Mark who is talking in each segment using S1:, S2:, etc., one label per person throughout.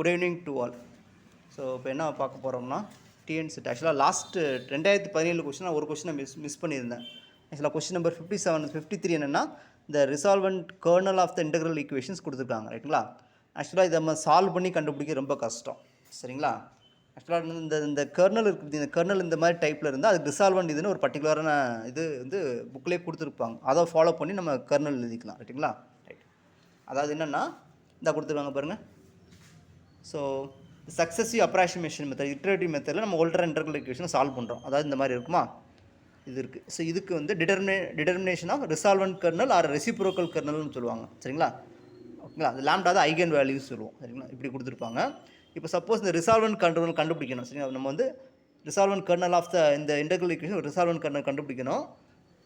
S1: Good evening to all. So இப்போ என்ன பார்க்க போகிறோம்னா டிஎன் செட். ஆக்சுவலாக லாஸ்ட்டு 2017 கொஸ்டின் ஒரு கொஸ்டினை மிஸ் பண்ணியிருந்தேன். ஆக்சுவலாக கொஸ்டின் நம்பர் 53 என்னென்னா இந்த resolvent kernel of the integral equations கொடுத்துருக்காங்க ரைட்டுங்களா. ஆக்சுவலாக இதை நம்ம சால்வ் பண்ணி கண்டுபிடிக்க ரொம்ப கஷ்டம் சரிங்களா. ஆக்சுவலாக இந்த கர்னல் இருக்குது, இந்த கர்னல் இந்த மாதிரி டைப்பில் இருந்தால் அது ரிசால்வன்ட் இதுன்னு ஒரு பர்டிகுலரான இது வந்து புக்லேயே கொடுத்துருப்பாங்க. அதை ஃபாலோ பண்ணி நம்ம கர்னல் எழுதிக்கலாம் ரைட்டுங்களா. ரைட், அதாவது என்னென்னா இந்த கொடுத்துருவாங்க பாருங்கள். So successive approximation method, iterative மெத்தடில் நம்ம ஓல்டர் இன்டெக்ரல் ஈக்குவேஷனை சால்வ் பண்ணுறோம். அதாவது இந்த மாதிரி இருக்குமா, இது இருக்குது. ஸோ இதுக்கு வந்து determination of resolvent kernel or reciprocal கர்னல்னு சொல்லுவாங்க சரிங்களா. ஓகேங்களா, அது லாம்டா தான் ஐகன் வேல்யூஸ் சொல்லுவோம் சரிங்களா. இப்படி கொடுத்துருப்பாங்க. இப்போ சப்போஸ் இந்த ரிசால்வன்ட் கர்னல் கண்டுபிடிக்கணும் சரிங்களா. நம்ம வந்து ரிசால்வன்ட் கர்னல் ஆஃப் த இந்த இன்டெக்ரல் ஈக்குவேஷன் ரிசால்வன்ட் கர்னல் கண்டுபிடிக்கணும்.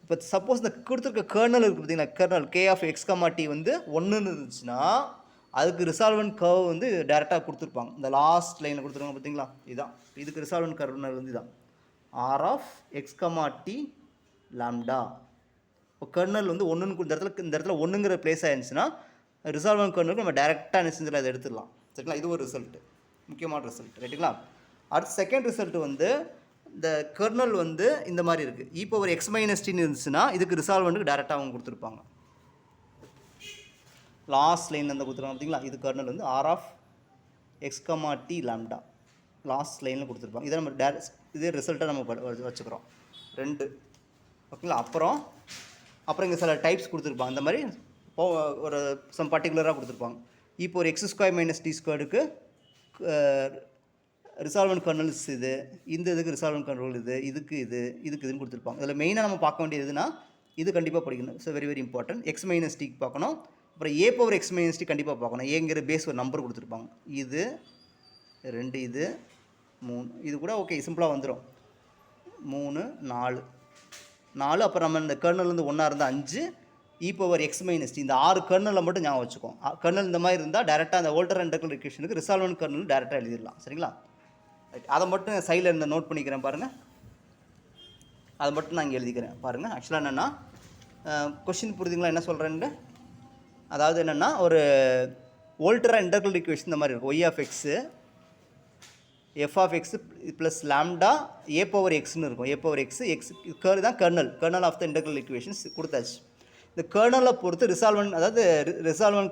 S1: இப்போ சப்போஸ் இந்த கொடுத்துருக்க கர்னல் இருக்குது பார்த்தீங்கன்னா, kernel K of X comma T வந்து 1ன்னு இருந்துச்சுன்னா அதுக்கு ரிசால்வன்ட் கர்வ் வந்து டேரெக்டாக கொடுத்துருப்பாங்க. இந்த லாஸ்ட் லைனில் கொடுத்துருவாங்க பார்த்தீங்களா, இதுதான் இதுக்கு ரிசால்வன்ட் கர்னல் வந்து இதான் R of X comma T lambda. இப்போ கர்னல் வந்து ஒன்றுன்னு இந்த இடத்துல ஒன்றுங்கிற பிளேஸ் ஆயிருந்துச்சுன்னா ரிசால்வன்ட் கர்னலுக்கு நம்ம டேரெக்டாக என்ன செஞ்சிடலாம், அதை எடுத்துடலாம் சரிங்களா. இது ஒரு ரிசல்ட்டு, முக்கியமான ரிசல்ட் ரைட்டுங்களா. அடுத்து செகண்ட் ரிசல்ட் வந்து இந்த கர்னல் வந்து இந்த மாதிரி இருக்குது, இ பவர் எக்ஸ் மைனஸ் டின்னு இருந்துச்சுன்னா இதுக்கு ரிசால்வன்ட்டுக்கு டேரெக்டாக அவங்க கொடுத்துருப்பாங்க. லாஸ்ட் லைன் வந்து கொடுத்துருக்காங்க பார்த்தீங்களா, இது கர்னல் வந்து R of X comma T lambda last லைனில் கொடுத்துருப்பாங்க. இதை நம்ம இதே ரிசல்ட்டை நம்ம வச்சுக்கிறோம் 2 ஓகேங்களா. அப்புறம் இங்கே சில டைப்ஸ் கொடுத்துருப்பாங்க. இந்த மாதிரி ஒரு சம் பர்டிகுலராக கொடுத்துருப்பாங்க. இப்போ ஒரு எக்ஸ் ஸ்கொயர் மைனஸ் டி ஸ்கொயருக்கு ரிசால்வன்ட் கர்னல்ஸ் இது, இந்த இதுக்கு ரிசால்வன்ட் கர்னல் இதுக்கு இதுன்னு கொடுத்துருப்பாங்க. இதில் மெயினாக நம்ம பார்க்க வேண்டியது எதுனா இது கண்டிப்பாக படிக்கணும். So very important. X minus டிக்கு பார்க்கணும். அப்புறம் ஏ பவர் எக்ஸ் மைனஸ் டி கண்டிப்பாக பார்க்கணும். ஏங்கிற பேஸ் ஒரு நம்பர் கொடுத்துருப்பாங்க. இது 2 இது 3 இது கூட ஓகே சிம்பிளாக வந்துடும். 3 4 அப்புறம் நம்ம இந்த கர்னல் வந்து 1 இருந்தால் 5 இ பவர் எக்ஸ் மைனஸ் டி, இந்த 6 கர்னலில் மட்டும் ஞாபகம் வச்சுக்கோம். கர்னல் இந்த மாதிரி இருந்தால் டேரெக்டாக அந்த ஓல்டர் இன்டெக்ரல் ஈக்குவேஷனுக்கு ரிசால்வன்ட் கர்னல் டேரெக்டாக எழுதிடலாம் சரிங்களா. ரைட், அதை மட்டும் சைடில் இருந்த நோட் பண்ணிக்கிறேன் பாருங்கள். அதை மட்டும் நான் இங்கே எழுதிக்கிறேன் பாருங்கள். ஆக்சுவலாக என்னென்னா கொஷின் புரியுதுங்களா என்ன சொல்கிறேன்னு. அதாவது என்னென்னா ஒரு ஓல்டரா இன்டெக்ரல் ஈக்குவேஷன் இந்த மாதிரி இருக்கும். Y of X F of X plus lambda A power எக்ஸ்னு இருக்கும். ஏ பவர் எக்ஸ் தான் kernel of the integral equations கொடுத்தாச்சு. இந்த கர்னலை பொறுத்து ரிசால்வன்ட், அதாவது ரிசால்வன்ட்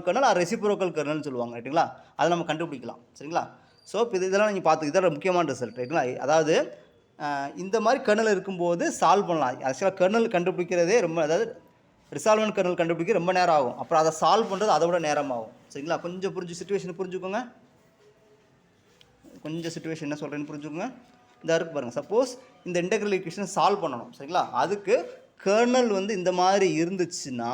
S1: கர்னல் ஆர் ரெசிப்ரோக்கல் கர்னல்னு சொல்லுவாங்க ரைட்டுங்களா. அதை நம்ம கண்டுபிடிக்கலாம் சரிங்களா. ஸோ இப்போ இதெல்லாம் நீங்கள் பார்த்து இதோட முக்கியமான ரிசல்ட் ரைட்டுங்களா. அதாவது இந்த மாதிரி கர்னல் இருக்கும்போது சால்வ் பண்ணலாம். ஆக்சுவலாக கர்னல் கண்டுபிடிக்கிறதே ரொம்ப, அதாவது ரிசால்வன்ட் கர்னல் கண்டுபிடிக்க ரொம்ப நேரம் ஆகும். அப்புறம் அதை சால்வ் பண்ணுறது அதை விட நேரமாகும் சரிங்களா. கொஞ்சம் சிச்சுவேஷன் புரிஞ்சுக்கோங்க. கொஞ்சம் சிச்சுவேஷன் என்ன சொல்கிறேன்னு புரிஞ்சுக்கோங்க. இந்த இருக்கு பாருங்கள். சப்போஸ் இந்த இன்டெக்ரல் ஈக்குவேஷன் சால்வ் பண்ணணும் சரிங்களா. அதுக்கு கர்னல் வந்து இந்த மாதிரி இருந்துச்சுன்னா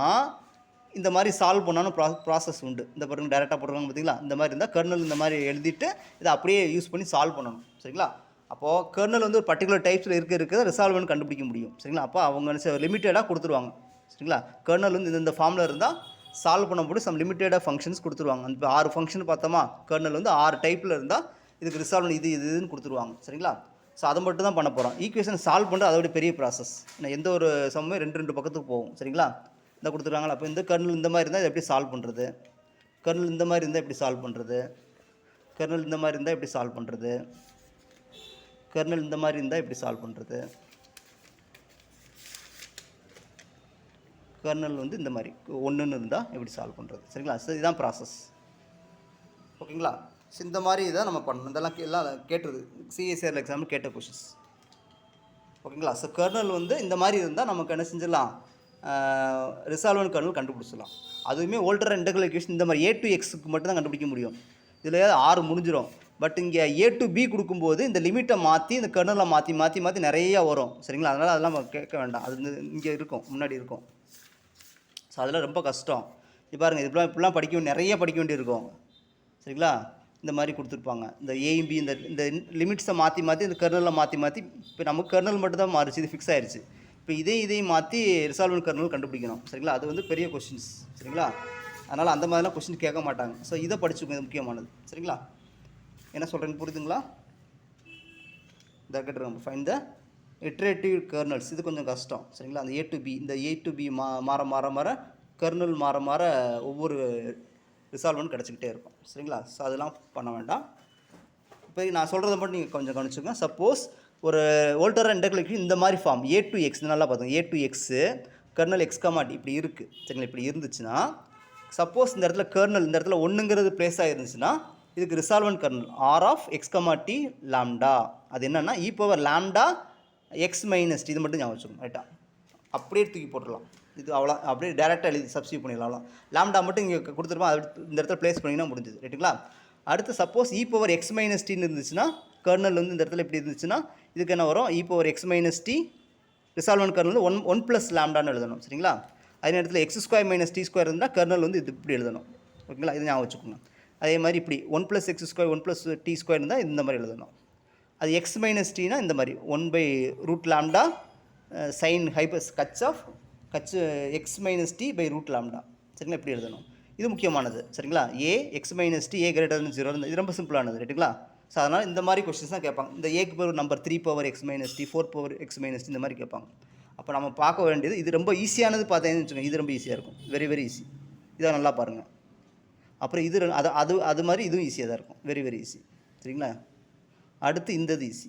S1: இந்த மாதிரி சால்வ் பண்ணாலும் ப்ராசஸ் உண்டு. இந்த பாருங்கள் டேரெக்டாக போடுறாங்க பார்த்தீங்களா. இந்த மாதிரி இருந்தால் கர்னல் இந்த மாதிரி எழுதிட்டு இதை அப்படியே யூஸ் பண்ணி சால்வ் பண்ணணும் சரிங்களா. அப்போது கர்னல் வந்து ஒரு பர்டிகுலர் டைப்ஸில் இருக்கிறத ரிசால்வன்ட் கண்டுபிடிக்க முடியும் சரிங்களா. அப்போ அவங்க லிமிட்டடாக கொடுத்துருவாங்க சரிங்களா. கர்னல் வந்து இந்த ஃபார்மில் இருந்தால் சால்வ் பண்ணும்போது சம் லிமிட்டடாக ஃபங்க்ஷன்ஸ் கொடுத்துருவாங்க. இப்போ 6 ஃபங்க்ஷன் பார்த்தோமா, கர்னல் வந்து 6 டைப்பில் இருந்தால் இதுக்கு ரிசால்வன்ட் இதுன்னு கொடுத்துருவாங்க சரிங்களா. ஸோ அதை மட்டும் தான் பண்ண போகிறோம். ஈக்குவேஷன் சால்வ் பண்ணுறது அதோட பெரிய ப்ராசஸ். எந்த ஒரு சம்மே 2 பக்கத்துக்கு போகும் சரிங்களா. இந்த கொடுத்துருக்காங்களா. அப்போ இந்த கர்னல் இந்த மாதிரி இருந்தால் இதை எப்படி சால்வ் பண்ணுறது, கர்னல் இந்த மாதிரி இருந்தால் எப்படி சால்வ் பண்ணுறது, கர்னல் இந்த மாதிரி இருந்தால் எப்படி சால்வ் பண்ணுறது, கர்னல் இந்த மாதிரி இருந்தால் எப்படி சால்வ் பண்ணுறது, கர்னல் வந்து இந்த மாதிரி 1ன்னு இருந்தால் எப்படி சால்வ் பண்ணுறது சரிங்களா. ஸோ இதுதான் ப்ராசஸ் ஓகேங்களா. ஸோ இந்த மாதிரி இதான் நம்ம பண்ணணும். இதெல்லாம் எல்லாம் கேட்டது சிஎஸ்ஆர் எக்ஸாம்பிள் கேட்ட கொஷின்ஸ் ஓகேங்களா. ஸோ கர்னல் வந்து இந்த மாதிரி இருந்தால் நமக்கு என்ன செஞ்சிடலாம், ரிசால்வன்ட் கர்னல் கண்டுபிடிச்சிடலாம். அதுவுமே ஓல்டர் இன்டெக்ரல் ஈக்குவேஷன் இந்த மாதிரி ஏ டு எக்ஸுக்கு மட்டும் தான் கண்டுபிடிக்க முடியும். இதில் 6 முடிஞ்சிடும். பட் இங்கே ஏ டு பி கொடுக்கும்போது இந்த லிமிட்டை மாற்றி இந்த கர்னலை மாற்றி நிறையா வரும் சரிங்களா. அதனால் அதெல்லாம் நம்ம கேட்க வேண்டாம். அது இங்கே இருக்கும், முன்னாடி இருக்கும். ஸோ அதெல்லாம் ரொம்ப கஷ்டம். இப்போ பாருங்கள், இப்படிலாம் நிறைய படிக்க வேண்டியிருக்கும் சரிங்களா. இந்த மாதிரி கொடுத்துருப்பாங்க. இந்த ஏயும் பி இந்த லிமிட்ஸை மாற்றி இந்த கர்னலில் மாற்றி இப்போ நமக்கு கர்னல் மட்டும் தான் மாறிச்சு, இது ஃபிக்ஸ் ஆயிடுச்சு. இப்போ இதையும் மாற்றி ரிசால்வன்ட் கர்னல் கண்டுபிடிக்கணும் சரிங்களா. அது வந்து பெரிய கொஸ்டின்ஸ் சரிங்களா. அதனால் அந்த மாதிரிலாம் கொஸ்டின் கேட்க மாட்டாங்க. ஸோ இதை படிச்சுக்கோங்க, இது முக்கியமானது சரிங்களா. என்ன சொல்கிறேன்னு புரியுதுங்களா. இந்த கேட்டுருங்க, ஃபைன் த இட்ரேட்டிவ் கர்னல்ஸ். இது கொஞ்சம் கஷ்டம் சரிங்களா. அந்த ஏ டு பி கர்னல் மாற ஒவ்வொரு ரிசால்வன்ட் கிடச்சிக்கிட்டே இருக்கும். சரிங்களா? ஸோ அதெல்லாம் பண்ண வேண்டாம். இப்போ நான் சொல்கிறத மட்டும் நீங்கள் கொஞ்சம் கவனிச்சுங்க. சப்போஸ் ஒரு வோல்டர் இன்டர்கலெக்ட் இந்த மாதிரி ஃபார்ம் ஏ டு எக்ஸ் நல்லா பார்த்தோம். A to X kernel X comma T இப்படி இருக்குது. சரிங்களா? இப்படி இருந்துச்சுன்னா சப்போஸ் இந்த இடத்துல கர்னல் இந்த இடத்துல ஒன்றுங்கிறது பிளேஸ் ஆகிருந்துச்சுன்னா இதுக்கு resolvent kernel R of X comma t lambda. அது என்னென்னா E power lambda X minus T. இது மட்டும் ஞாபகம் வச்சுக்கணும். ரைட்டா? அப்படியே தூக்கி போட்டுடலாம். இது அவ்வளோ அப்படியே டேரெக்டாக எழுதி சப்ஸ்டியூட் பண்ணிடலாம். அவ்வளோ லாம்டா மட்டும் இங்கே கொடுத்துருப்போம். அது இந்த இடத்துல ப்ளேஸ் பண்ணிங்கன்னா முடிஞ்சது. ரைட்டுங்களா? அடுத்து சப்போஸ் இ பவர் எக்ஸ் மைனஸ் டின்னு இருந்துச்சுன்னா கர்னல் வந்து இந்த இடத்துல இப்படி இருந்துச்சுன்னா இதுக்கு என்ன வரும்? E power X minus T resolvent kernel வந்து ஒன் ப்ளஸ் லாம்டான்னு எழுதணும். சரிங்களா? அதே இடத்துல X square minus T square இருந்தால் கர்னல் வந்து இது இப்படி எழுதணும். ஓகேங்களா? இது ஞாபகம் வச்சுக்கோங்க. அதே மாதிரி இப்படி 1 + எக்ஸ் ஸ்கொயர் 1 + டி ஸ்கொயர் இருந்தால் இந்த மாதிரி எழுதணும். அது எக்ஸ் மைனஸ் டினா இந்த மாதிரி 1/√λ சைன் ஹைபஸ் கச் X minus T by root lambda. சரிங்களா? இப்படி எழுதணும். இது முக்கியமானது. சரிங்களா? A X minus T A greater than 0 இது ரொம்ப சிம்பிளானது. ரைட்டுங்களா? ஸோ அதனால் இந்த மாதிரி கொஸ்டின்ஸ் தான் கேட்பாங்க. இந்த ஏக்கு power number 3 power X minus T 4 power X minus T இந்த மாதிரி கேட்பாங்க. அப்போ நம்ம பார்க்க வேண்டியது இது ரொம்ப ஈஸியானது பார்த்தீங்கன்னு வச்சுக்கோங்க. இது ரொம்ப ஈஸியாக இருக்கும். Very very easy. இதை நல்லா பாருங்கள். அப்புறம் இது அது மாதிரி இதுவும் ஈஸியாக தான் இருக்கும். Very very easy. சரிங்களா? அடுத்து இந்தது ஈஸி.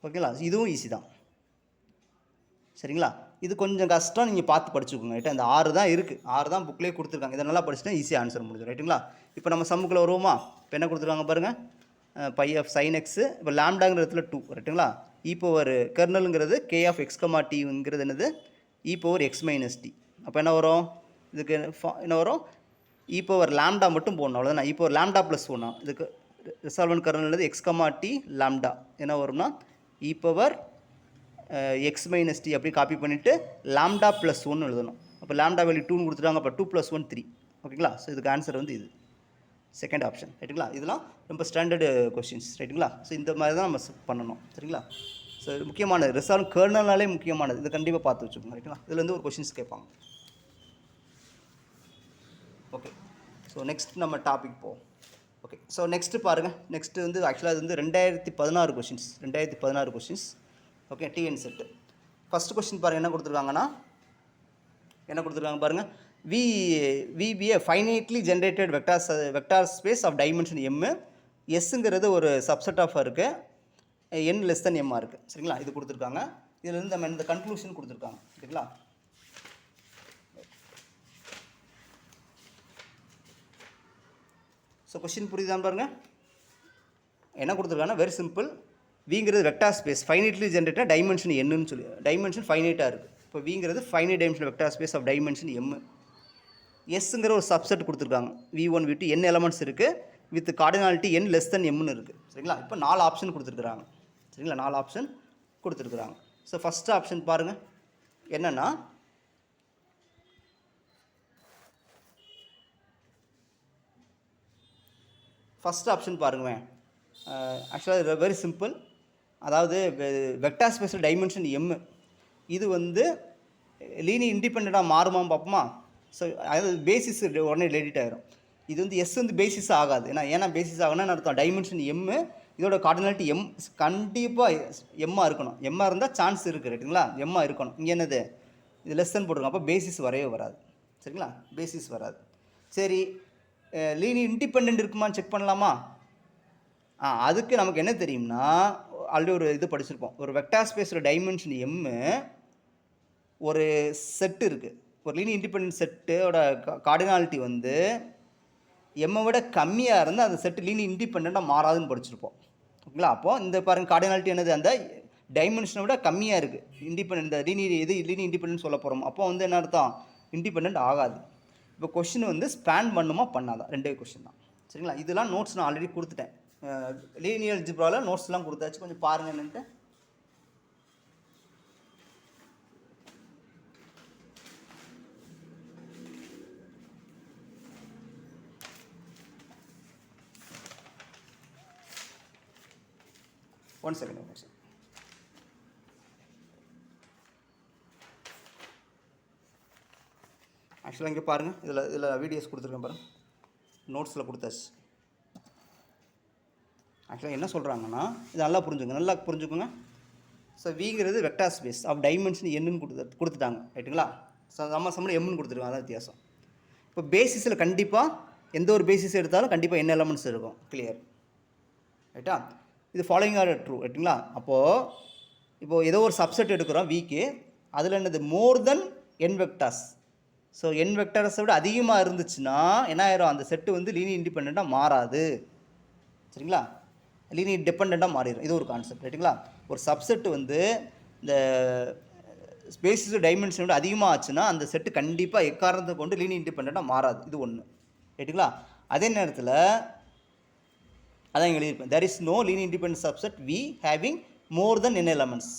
S1: ஓகேங்களா? இதுவும் ஈஸி தான். சரிங்களா? இது கொஞ்சம் கஷ்டம். நீங்கள் பார்த்து படிச்சுக்கோங்க. ரைட்டா? இந்த 6 தான் இருக்குது. 6 தான் புக்லேயே கொடுத்துருக்காங்க. இதை நல்லா படிச்சுட்டா ஈஸியாக ஆன்சர் முடிஞ்சு. ரைட்டுங்களா? இப்போ நம்ம சம்முக்குள்ளே வருவோமா? இப்போ என்ன கொடுத்துருக்காங்க பாருங்கள். Pi of sine X. இப்போ லாம்டாங்கிற இடத்துல 2. ரைட்டுங்களா? இ பவர் கர்னலுங்கிறது கே ஆஃப் எக்ஸ் கமா டிங்கிறது என்னது? E power X minus T. அப்போ என்ன வரும்? இதுக்கு என்ன வரும்? இ பவர் லாம்டா மட்டும் போடணும். அவ்வளோதான். E power lambda plus 1. இதுக்கு resolvent kernel X comma T lambda என்ன வரும்னா E power X minus T அப்படி காப்பி பண்ணிவிட்டு லாம்டா ப்ளஸ் 1 எழுதணும். அப்போ லாம்டா வேல்யூ 2 கொடுத்துட்டாங்க. அப்போ 2 + 1 3. ஓகேங்களா? ஸோ இதுக்கு ஆன்சர் வந்து இது செகண்ட் ஆப்ஷன். ரைட்டுங்களா? இதெல்லாம் ரொம்ப ஸ்டாண்டர்டு கொஸ்டின்ஸ். ரைட்டுங்களா? ஸோ இந்த மாதிரி தான் நம்ம பண்ணணும். சரிங்களா? ஸோ இது முக்கியமானது. ரிசால்வ் கர்னல்னாலே முக்கியமானது. இது கண்டிப்பாக பார்த்து வச்சுக்கோங்க. ரைட்டுங்களா? இதுலேருந்து ஒரு கொஸ்டின்ஸ் கேட்பாங்க. ஓகே. ஸோ நெக்ஸ்ட் நம்ம டாபிக் போவோம். ஓகே. ஸோ நெக்ஸ்ட்டு பாருங்கள். நெக்ஸ்ட்டு வந்து ஆக்சுவலாக அது வந்து 2016 கொஸ்டின்ஸ். 2016 கொஸ்டின்ஸ். Okay. TN set. First question பாருங்கள். என்ன கொடுத்துருக்காங்கன்னா பாருங்கள். V be a finitely generated vector space of dimension M. எஸ்ஸுங்கிறது ஒரு சப்செட் ஆஃப் இருக்குது. n லெஸ் தென் எம்மாக இருக்குது. சரிங்களா? இது கொடுத்துருக்காங்க. இதிலேருந்து நம்ம இந்த கன்க்ளூஷன் கொடுத்துருக்காங்க. சரிங்களா? ஸோ கொஸ்டின் புரியுதான்னு பாருங்கள். என்ன கொடுத்துருக்காங்கன்னா வெரி சிம்பிள். விங்கிறது vector space finitely generated dimension என்னன்னு சொல்லி டைமென்ஷன் ஃபைனைட்டாக இருக்குது. இப்போ விங்கிறது finite dimension vector space of dimension M. எஸ்ஸுங்கிற ஒரு சப்செட் கொடுத்துருக்காங்க. V1 V2 n எலமெண்ட்ஸ் இருக்குது. With cardinality n less than எம்னு இருக்குது. சரிங்களா? இப்போ 4 ஆப்ஷன் கொடுத்துருக்குறாங்க. சரிங்களா? 4 ஆப்ஷன் கொடுத்துருக்குறாங்க. ஸோ ஃபஸ்ட்டு ஆப்ஷன் பாருங்கள். என்னென்னா ஃபஸ்ட் ஆப்ஷன் பாருங்களேன். ஆக்சுவலாக வெரி சிம்பிள். அதாவது வெக்டார் ஸ்பேஸில் டைமென்ஷன் எம். இது வந்து லீனியர் இண்டிபெண்ட்டாக மாறுமான்னு பார்ப்போமா? ஸோ அதாவது பேசிஸ் உடனே டெலிட் ஆகிரும். இது வந்து எஸ் வந்து பேசிஸ் ஆகாது. ஏன்னா பேசிஸ் ஆகணும்னு அர்த்தம் டைமென்ஷன் எம். இதோட கார்டினாலிட்டி எம் கண்டிப்பாக எம்மாக இருக்கணும். எம்மாக இருந்தால் சான்ஸ் இருக்குது. ரைட்டுங்களா? எம்மாக இருக்கணும். இங்கே என்னது? இது லெஸ் தென் போட்டுருங்க. அப்போ பேசிஸ் வரவே வராது. சரிங்களா? பேசிஸ் வராது. சரி, லீனியர் இண்டிபெண்ட் இருக்குமான்னு செக் பண்ணலாமா? அதுக்கு நமக்கு என்ன தெரியும்னா ஆல்ரெடி ஒரு இது படிச்சிருப்போம். ஒரு வெக்டார் ஸ்பேஸோட டைமென்ஷன் எம்மு ஒரு செட்டு இருக்குது. ஒரு லீனியர் இண்டிபெண்டன்ட் செட்டோட கார்டினாலிட்டி வந்து எம்மை விட கம்மியாக இருந்தால் அந்த செட்டு லீனியர் இண்டிபெண்ட்டாக மாறாதுன்னு படிச்சிருப்போம். ஓகேங்களா? அப்போது இந்த பாருங்க கார்டினாலிட்டி என்னது? அந்த டைமென்ஷனை விட கம்மியாக இருக்குது. இண்டிபெண்ட் இந்த லீனியர் இண்டிபெண்டன்ட் சொல்ல போகிறோம். அப்போ வந்து என்ன அர்த்தம்? இண்டிபெண்ட் ஆகாது. இப்போ கொஷின் வந்து ஸ்பேன் பண்ணுமா பண்ணாதான்? ரெண்டே கொஷின் தான். சரிங்களா? இதெல்லாம் நோட்ஸ் நான் ஆல்ரெடி கொடுத்துட்டேன். லீனியர் அல்ஜிப்ராவில் நோட்ஸ்லாம் கொடுத்தாச்சு. கொஞ்சம் பாருங்கள் என்னன்ட்டு. One second. ஆக்சுவலாக இங்கே பாருங்கள். இதில் வீடியோஸ் கொடுத்துருக்கேன் பாருங்கள். நோட்ஸில் கொடுத்தாச்சு. ஆக்சுவலாக என்ன சொல்கிறாங்கன்னா இது நல்லா புரிஞ்சுக்கோங்க. ஸோ விங்கிறது வெக்டார் ஸ்பேஸ் ஆஃப் டைமென்ஷன் என்னன்னு கொடுத்துட்டாங்க. ரைட்டுங்களா? ஸோ நம்ம சம்பளம் எம்னு கொடுத்துருக்காங்க. அதான் வித்தியாசம். இப்போ பேசிஸில் கண்டிப்பாக எந்த ஒரு பேசிஸ் எடுத்தாலும் கண்டிப்பாக n எலமெண்ட்ஸ் இருக்கும். கிளியர் ரைட்டா? இது ஃபாலோயிங் ஆர் ட்ரூ ரைட்டுங்களா? இப்போது ஏதோ ஒரு சப்செட் எடுக்கிறோம் விக்கு, அதில் என்னது மோர் தென் n வெக்டார்ஸ். ஸோ n வெக்டார்ஸை விட அதிகமாக இருந்துச்சுன்னா என்ன ஆயிரும், அந்த செட்டு வந்து லீனியர் இண்டிபெண்ட்டாக மாறாது. சரிங்களா? லீனியர் டிபெண்ட்டாக மாறிடும். இது ஒரு கான்செப்ட் ரைட்டுங்களா? ஒரு சப்செட் வந்து இந்த பேசிஸ் டைமென்ஷனை விட அதிகமாக ஆச்சுன்னா அந்த செட்டு கண்டிப்பாக எக்காரணத்தை கொண்டு லீனியர் இண்டிபெண்ட்டாக மாறாது. இது ஒன்று ரைட்டுங்களா? அதே நேரத்தில் அதான் இங்கே எழுதியிருப்பேன், there is no linear independent subset V having more than n elements.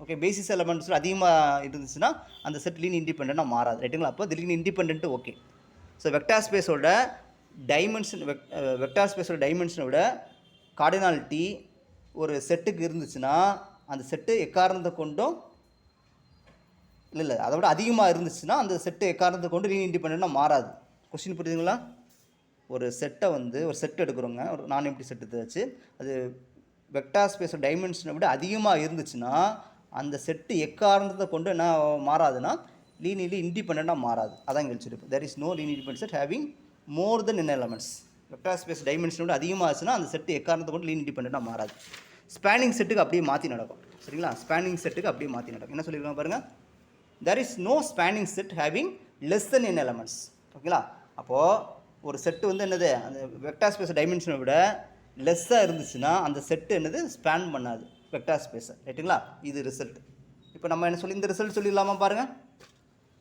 S1: Okay, basis எலமெண்ட்ஸில் அதிகமாக இருந்துச்சுன்னா அந்த செட் லீனியர் இண்டிபெண்ட்டாக மாறாது ரைட்டுங்களா? அப்போ இது linear independent okay. So vector ஸ்பேஸோட டைமென்ஷனை விட கார்டினாலிட்டி ஒரு செட்டுக்கு இருந்துச்சுன்னா அந்த செட்டு எக்காரணத்தை கொண்டும் இல்லை அதை விட அதிகமாக இருந்துச்சுன்னா அந்த செட்டு எக்காரணத்தை கொண்டு லீனியர் இண்டிபெண்ட்டாக மாறாது. கொஸ்டின் புரியுதுங்களா? ஒரு செட்டை வந்து ஒரு செட் எடுக்கிறோங்க, ஒரு நான் எம்ப்டி செட்டு வச்சு அது வெக்டார் ஸ்பேஸோட டைமென்ஷனை விட அதிகமாக இருந்துச்சுன்னா அந்த செட்டு எக்காரணத்தை கொண்டு என்ன மாறாதுன்னா லீனியர்லி இண்டிபெண்ட்டாக மாறாது. அதான் இங்கே வச்சுருப்போம், there is no linear independent set having more than n elements. Vector space டைமென்ஷனை விட அதிகமாக ஆச்சுன்னா அந்த செட்டு எக்காரணத்தை கொண்டு லீனியர் இண்டிபெண்ட்டாக மாறாது. ஸ்பேனிங் செட்டுக்கு அப்படியே மாற்றி நடக்கும். சரிங்களா? ஸ்பேனிங் செட்டுக்கு அப்படியே மாற்றி நடக்கும். என்ன சொல்லியிருக்காங்க பாருங்கள், there is no spanning set having less than n elements. ஓகேங்களா? அப்போது ஒரு செட்டு வந்து என்னது, அந்த வெக்டார் ஸ்பேஸ் டைமென்ஷனை விட லெஸ்ஸாக இருந்துச்சுன்னா அந்த செட்டு என்னது ஸ்பேன் பண்ணாது வெக்டார் ஸ்பேஸை ரைட்டுங்களா? இது ரிசல்ட். இப்போ நம்ம என்ன சொல்லி இந்த ரிசல்ட் சொல்லிடலாமா பாருங்கள்?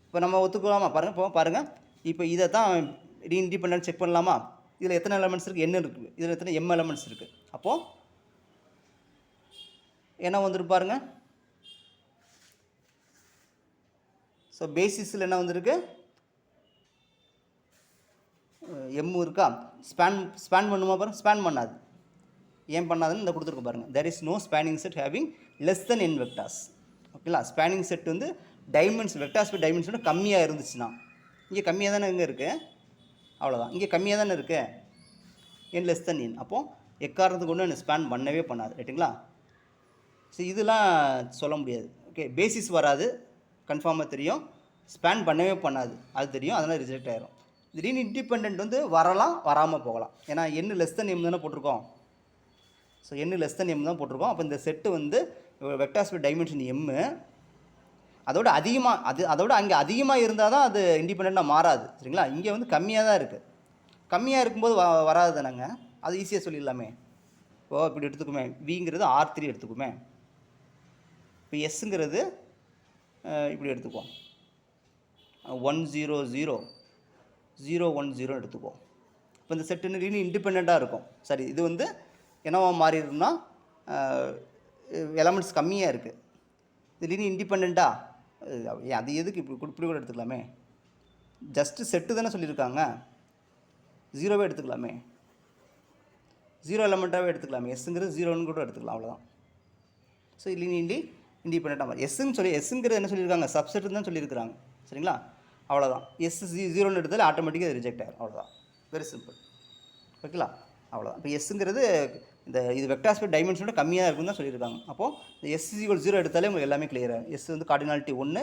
S1: இப்போ நம்ம ஒத்துக்கலாமா பாருங்கள்? இப்போ பாருங்கள், இப்போ இதை தான் இண்டிபெண்டன்ட் செக் பண்ணலாமா? இதில் எத்தனை எலமெண்ட்ஸ் இருக்குது, n இருக்குது, இதில் எத்தனை m எலமெண்ட்ஸ் இருக்குது. அப்போது என்ன வந்துருக்கு பாருங்கள். ஸோ பேசிஸில் என்ன வந்திருக்கு, எம் இருக்கா, ஸ்பேன் பண்ணுமா பாருங்கள்? ஸ்பேன் பண்ணாது. ஏன் பண்ணாதுன்னு இந்த கொடுத்துருக்கு பாருங்கள், there is no spanning set having less than n vectors. ஓகேங்களா? ஸ்பேனிங் செட் வந்து வெக்டார் ஸ்பேஸ் டைமென்ஷனோட கம்மியாக இருந்துச்சுன்னா, இங்கே கம்மியாக தானே இங்கே இருக்குது, அவ்வளோதான். இங்கே கம்மியாக தானே இருக்குது, n less than n. அப்போது எக்காரணத்துக்கு கொண்டு என்ன ஸ்பேன் பண்ணவே பண்ணாது ரைட்டுங்களா? ஸோ இதெல்லாம் சொல்ல முடியாது. ஓகே, பேசிஸ் வராது கன்ஃபார்மாக தெரியும், ஸ்பேன் பண்ணவே பண்ணாது அது தெரியும், அதனால் ரிஜெக்ட் ஆயிரும். திடீர்னு இண்டிபெண்ட் வந்து வரலாம், வராமல் போகலாம். ஏன்னா n லெஸ் தென் m தானே போட்டிருக்கோம். ஸோ n லெஸ் தென் m தான் போட்டிருக்கோம். அப்போ இந்த செட்டு வந்து வெக்டார் ஸ்பேஸ் டைமென்ஷன் m அதோட அதிகமாக அதோட அங்கே அதிகமாக இருந்தால் தான் அது இண்டிபெண்ட்டாக மாறாது. சரிங்களா? இங்கே வந்து கம்மியாக தான் இருக்குது. கம்மியாக இருக்கும்போது வராது தானேங்க, அது ஈஸியாக சொல்லிடலாமே. இப்போது இப்படி எடுத்துக்குமே, விங்கிறது R3 எடுத்துக்குமே, இப்போ எஸ்ஸுங்கிறது இப்படி எடுத்துக்குவோம், 100 எடுத்துக்குவோம். இப்போ இந்த செட்டுன்னு லீனியர் இண்டிபெண்ட்டாக இருக்கும். சரி, இது வந்து என்னவா மாறிடும்னா எலமெண்ட்ஸ் கம்மியாக இருக்குது, இது லீனியர் இண்டிபெண்ட்டாக அது எதுக்கு இப்படி கூட எடுத்துக்கலாமே, ஜஸ்ட்டு செட்டு தானே சொல்லியிருக்காங்க, 0வே எடுத்துக்கலாமே, 0 எலமெண்ட்டாகவே எடுத்துக்கலாமே, எஸ்ஸுங்கிறது 0ன்னு கூட எடுத்துக்கலாம், அவ்வளோதான். ஸோ லீனியர்லி இண்டிபெண்ட்டாக மாறி எஸ்ஸுங்கிறது என்ன சொல்லியிருக்காங்க, சப்செட்டு தான் சொல்லியிருக்கிறாங்க. சரிங்களா? அவ்வளோதான். எஸ் 0ன்னு எடுத்தாலும் ஆட்டோமேட்டிக்காக அது ரிஜெக்ட் ஆகிடும், அவ்வளோதான். Very simple. ஓகேங்களா? அவ்வளோதான். இப்போ எஸ்ஸுங்கிறது இது வெக்டார் ஸ்பேஸ் டைமென்ஷனோட கம்மியாக இருக்குன்னு தான் சொல்லியிருக்காங்க. அப்போது இந்த எஸ் 0 எடுத்தாலே உங்களுக்கு எல்லாமே கிளியராக, எஸ் வந்து கார்டினாலிட்டி 1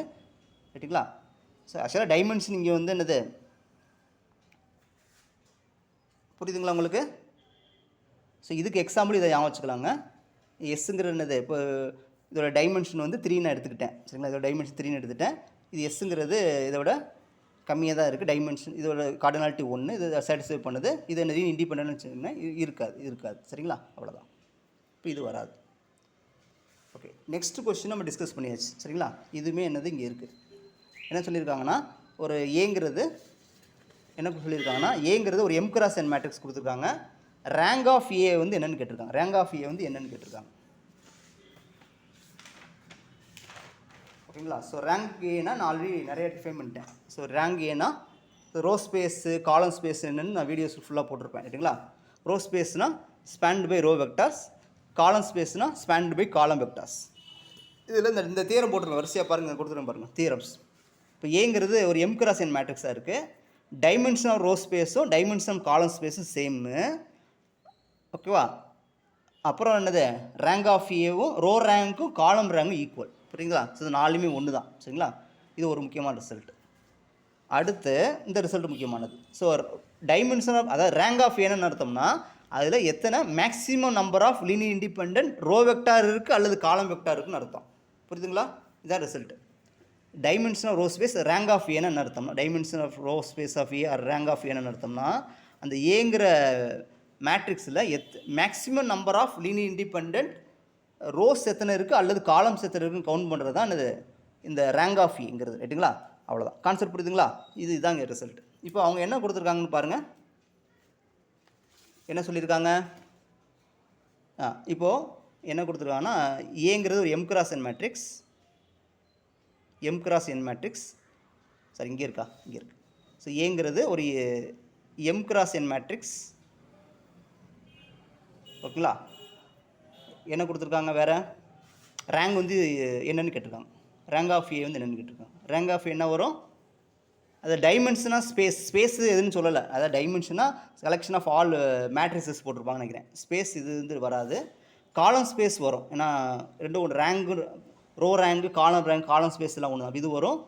S1: ரைட்டுங்களா? ஸோ ஆக்சுவலாக டைமென்ஷன் இங்கே வந்து என்னது புரியுதுங்களா உங்களுக்கு? ஸோ இதுக்கு எக்ஸாம்பிள் இதை ஞாபகம் வச்சுக்கலாங்க. எஸ்ஸுங்கிறது என்னது, இப்போ இதோட டைமென்ஷன் வந்து 3 நான் எடுத்துக்கிட்டேன். சரிங்களா? இதோட டைமென்ஷன் 3 எடுத்துகிட்டேன். இது எஸ்ஸுங்கிறது இதோட கம்மியாக தான் இருக்குது டைமென்ஷன், இதோட கார்டினாலிட்டி 1, இது சாட்டிஸ்ஃபை பண்ணுது. இது என்ன இண்டிபெண்டன்ட்னு வச்சுக்கோங்கன்னா இருக்காது. சரிங்களா? அவ்வளோதான். இப்போ இது வராது. ஓகே, நெக்ஸ்ட் கொஸ்டின் நம்ம டிஸ்கஸ் பண்ணியாச்சு. சரிங்களா? இதுவுமே என்னது இங்கே இருக்குது. என்ன சொல்லியிருக்காங்கன்னா, ஒரு ஏங்கிறது என்ன சொல்லியிருக்காங்கன்னா, ஏங்கிறது ஒரு m cross n மேட்ரிக்ஸ் கொடுத்துருக்காங்க. ரேங்க் ஆஃப் ஏ வந்து என்னென்னு கேட்டிருக்காங்க. ரேங்க் ஆஃப் ஏ வந்து என்னென்னு கேட்டிருக்காங்க. ஓகேங்களா? ஸோ ரேங்க் ஏன்னா நான் ஆல்ரெடி நிறைய டிஃபைன் பண்ணிட்டேன். ஸோ ரேங்க் ஏன்னா ரோ ஸ்பேஸு காலம் ஸ்பேஸ் என்னென்னு நான் வீடியோஸ் ஃபுல்லாக போட்டிருப்பேன் ரைட்டுங்களா? ரோ ஸ்பேஸ்னால் ஸ்பேன்டு பை ரோ வெக்டார்ஸ், காலம் ஸ்பேஸ்னால் ஸ்பேன்டு பை காலம் வெக்டார்ஸ். இதில் இந்த தியரம் போட்டிருக்கேன், வரிசையாக பாருங்கள், கொடுத்துருக்கேன் பாருங்கள் தியரம்ஸ். இப்போ ஏங்கிறது ஒரு m cross n மேட்ரிக்ஸாக இருக்குது. டைமென்ஷன் ஆஃப் ரோ ஸ்பேஸும் டைமென்ஷன் ஆஃப் காலம் ஸ்பேஸும் சேம்மு. ஓகேவா? அப்புறம் என்னது, ரேங்க் ஆஃப் ஏவும் ரோ ரேங்க்கும் காலம் ரேங்கும் ஈக்குவல். புரியுங்களா? ஸோ இது 4மே ஒன்று தான். சரிங்களா? இது ஒரு முக்கியமான ரிசல்ட். அடுத்து இந்த ரிசல்ட் முக்கியமானது. ஸோ டைமென்ஷன் ஆஃப் அதாவது ரேங்க் ஆஃப் ஏன்னு அர்த்தம்னா அதில் எத்தனை maximum number of linear independent row vector இருக்குது அல்லது காலம் வெக்டார் இருக்குன்னு அர்த்தம். புரியுதுங்களா? இதான் result. Dimension of row space rank of ஏன்னு அர்த்தம்னா dimension of row space of A or rank of ஏன்னு அர்த்தம்னா அந்த ஏங்கிற மேட்ரிக்ஸில் maximum number of linear independent rows எத்தனை இருக்குது அல்லது காலம்ஸ் எத்தனை இருக்குன்னு கவுண்ட் பண்ணுறது தான் இது இந்த ரேங்க் ஆஃப் ஏங்கிறது. ரைட்டுங்களா? அவ்வளோதான் கான்செப்ட். புரியுதுங்களா? இது இதாங்க ரிசல்ட். இப்போ அவங்க என்ன கொடுத்துருக்காங்கன்னு பாருங்கள். என்ன சொல்லியிருக்காங்க? இப்போது என்ன கொடுத்துருக்காங்கன்னா ஏங்கிறது ஒரு எம் கிராஸ் என் மேட்ரிக்ஸ். எம் கிராஸ் என் மேட்ரிக்ஸ் சார் இங்கே இருக்கா? இங்கே இருக்கு. ஸோ ஏங்கிறது ஒரு எம் கிராஸ் என் மேட்ரிக்ஸ். ஓகேங்களா? என்ன கொடுத்துருக்காங்க வேறு? ரேங்க் வந்து என்னென்னு கேட்டிருக்காங்க. ரேங்க் ஆஃப் ஏ வந்து என்னென்னு கேட்டிருக்காங்க. ரேங்க் ஆஃப் என்ன வரும்? அது டைமென்ஷனாக ஸ்பேஸ் எதுன்னு சொல்லலை. அதாவது டைமென்ஷனாக கலெக்ஷன் ஆஃப் ஆல் மேட்ரிசஸ் போட்டிருப்பாங்கன்னு நினைக்கிறேன். ஸ்பேஸ் இது வந்து வராது. காலம் ஸ்பேஸ் வரும். ஏன்னா ரெண்டும் ஒன்று ரேங்கு ரோ ரேங்கு காலம் ஸ்பேஸ்லாம் ஒன்று இது வரும்.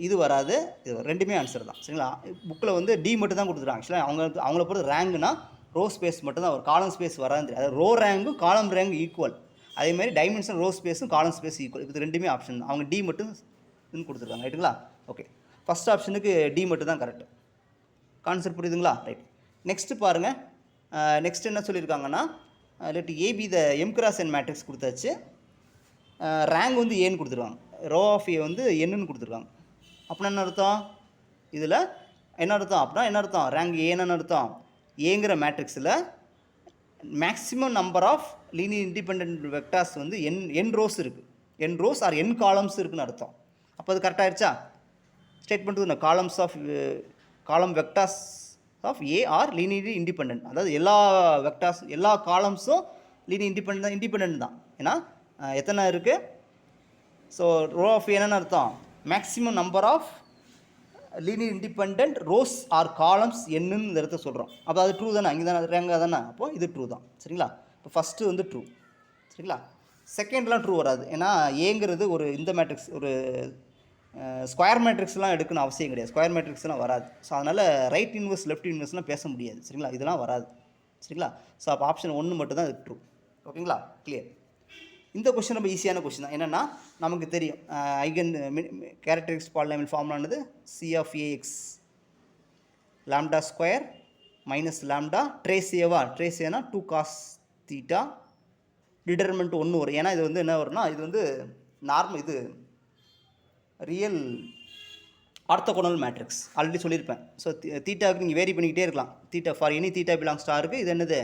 S1: இது வராது. இது ரெண்டுமே ஆன்சர் தான். சரிங்களா? புக்கில் வந்து டி மட்டும் தான் கொடுத்துருக்காங்க. ஆக்சுவலாக அவங்கள பொறுத்த ரேங்குனா ரோ ஸ்பேஸ் மட்டும் தான் வரும். காலம் ஸ்பேஸ் வராது. அதாவது ரோ ரேங்கும் காலம் ரேங்கு ஈக்குவல். அதேமாதிரி டைமென்ஷன் ரோ ஸ்பேஸும் காலம் ஸ்பேஸ் ஈக்குவல். இது ரெண்டுமே ஆப்ஷன் தான். அவங்க டி மட்டும் கொடுத்துருக்காங்க. ரைட்டுங்களா? ஓகே. ஃபஸ்ட் ஆப்ஷனுக்கு டி மட்டும் தான் கரெக்டு. கான்செப்ட் புரியுதுங்களா? ரைட். நெக்ஸ்ட்டு பாருங்கள். நெக்ஸ்ட் என்ன சொல்லியிருக்காங்கன்னா let AB the M cross N matrix கொடுத்தாச்சு. ரேங்க் வந்து ஏன்னு கொடுத்துருக்காங்க. ரோ ஆஃப் ஏ வந்து என்னன்னு கொடுத்துருக்காங்க. அப்படின்னா என்ன அர்த்தம்? இதில் என்ன அர்த்தம்? அப்படின்னா என்ன அர்த்தம்? ரேங்க் ஏன்னு அர்த்தம். ஏங்கிற மேட்ரிக்ஸில் maximum number of linear independent vectors வந்து என் ரோஸ் இருக்குது. N rows or n columns இருக்குதுன்னு அர்த்தம். அப்போ அது கரெக்டாகிடுச்சா? Statement columns of column vectors of A are linearly independent. அதாவது எல்லா வெக்டார்ஸ் எல்லா காலம்ஸும் லீனியர் இண்டிபெண்ட் தான். ஏன்னா எத்தனை இருக்குது? ஸோ ரோ ஆஃப் என்னன்னு அர்த்தம்? Maximum number of linear independent rows or columns என்னன்னு இந்த இடத்த சொல்கிறோம். அப்போ அது ட்ரூ தானே? இங்கே தானே ரேங்காக தானே? அப்போது இது ட்ரூ தான். சரிங்களா? இப்போ ஃபஸ்ட்டு வந்து ட்ரூ. சரிங்களா? செகண்ட்லாம் ட்ரூ வராது. ஏன்னா ஏங்கிறது ஒரு இந்த மேட்ரிக்ஸ் ஒரு ஸ்கொயர் மேட்ரிக்ஸ்லாம் எடுக்கணும் அவசியம் கிடையாது. ஸ்கொயர் மேட்ரிக்ஸ்லாம் வராது. ஸோ அதனால் ரைட் இன்வெர்ஸ் லெஃப்ட் இன்வெர்ஸ்லாம் பேச முடியாது. சரிங்களா? இதெல்லாம் வராது. சரிங்களா? ஸோ அப்போ ஆப்ஷன் 1 மட்டும் தான் இது ட்ரூ. ஓகேங்களா? கிளியர். இந்த கொஸ்டின் ரொம்ப ஈஸியான கொஸ்டின் தான். என்னென்னா நமக்கு தெரியும் ஐகன் கேரக்டரிஸ்டிக் பாலினாமியல் ஃபார்முலானது C of A x lambda square minus lambda trace ஏவா? ட்ரேஸ் ஏனா 2 காஸ் தீட்டா டிட்டர்மெண்ட் 1 வரும். ஏன்னா இது வந்து என்ன வரும்னா இது வந்து நார்மல் இது ரியல் ஆர்த்தோகோனல் மேட்ரிக்ஸ் ஆல்ரெடி சொல்லியிருப்பேன். ஸோ தீட்டாவுக்கு நீங்கள் வேரி பண்ணிக்கிட்டே இருக்கலாம். Theta for any theta belongs ஸ்டாருக்கு இது என்னது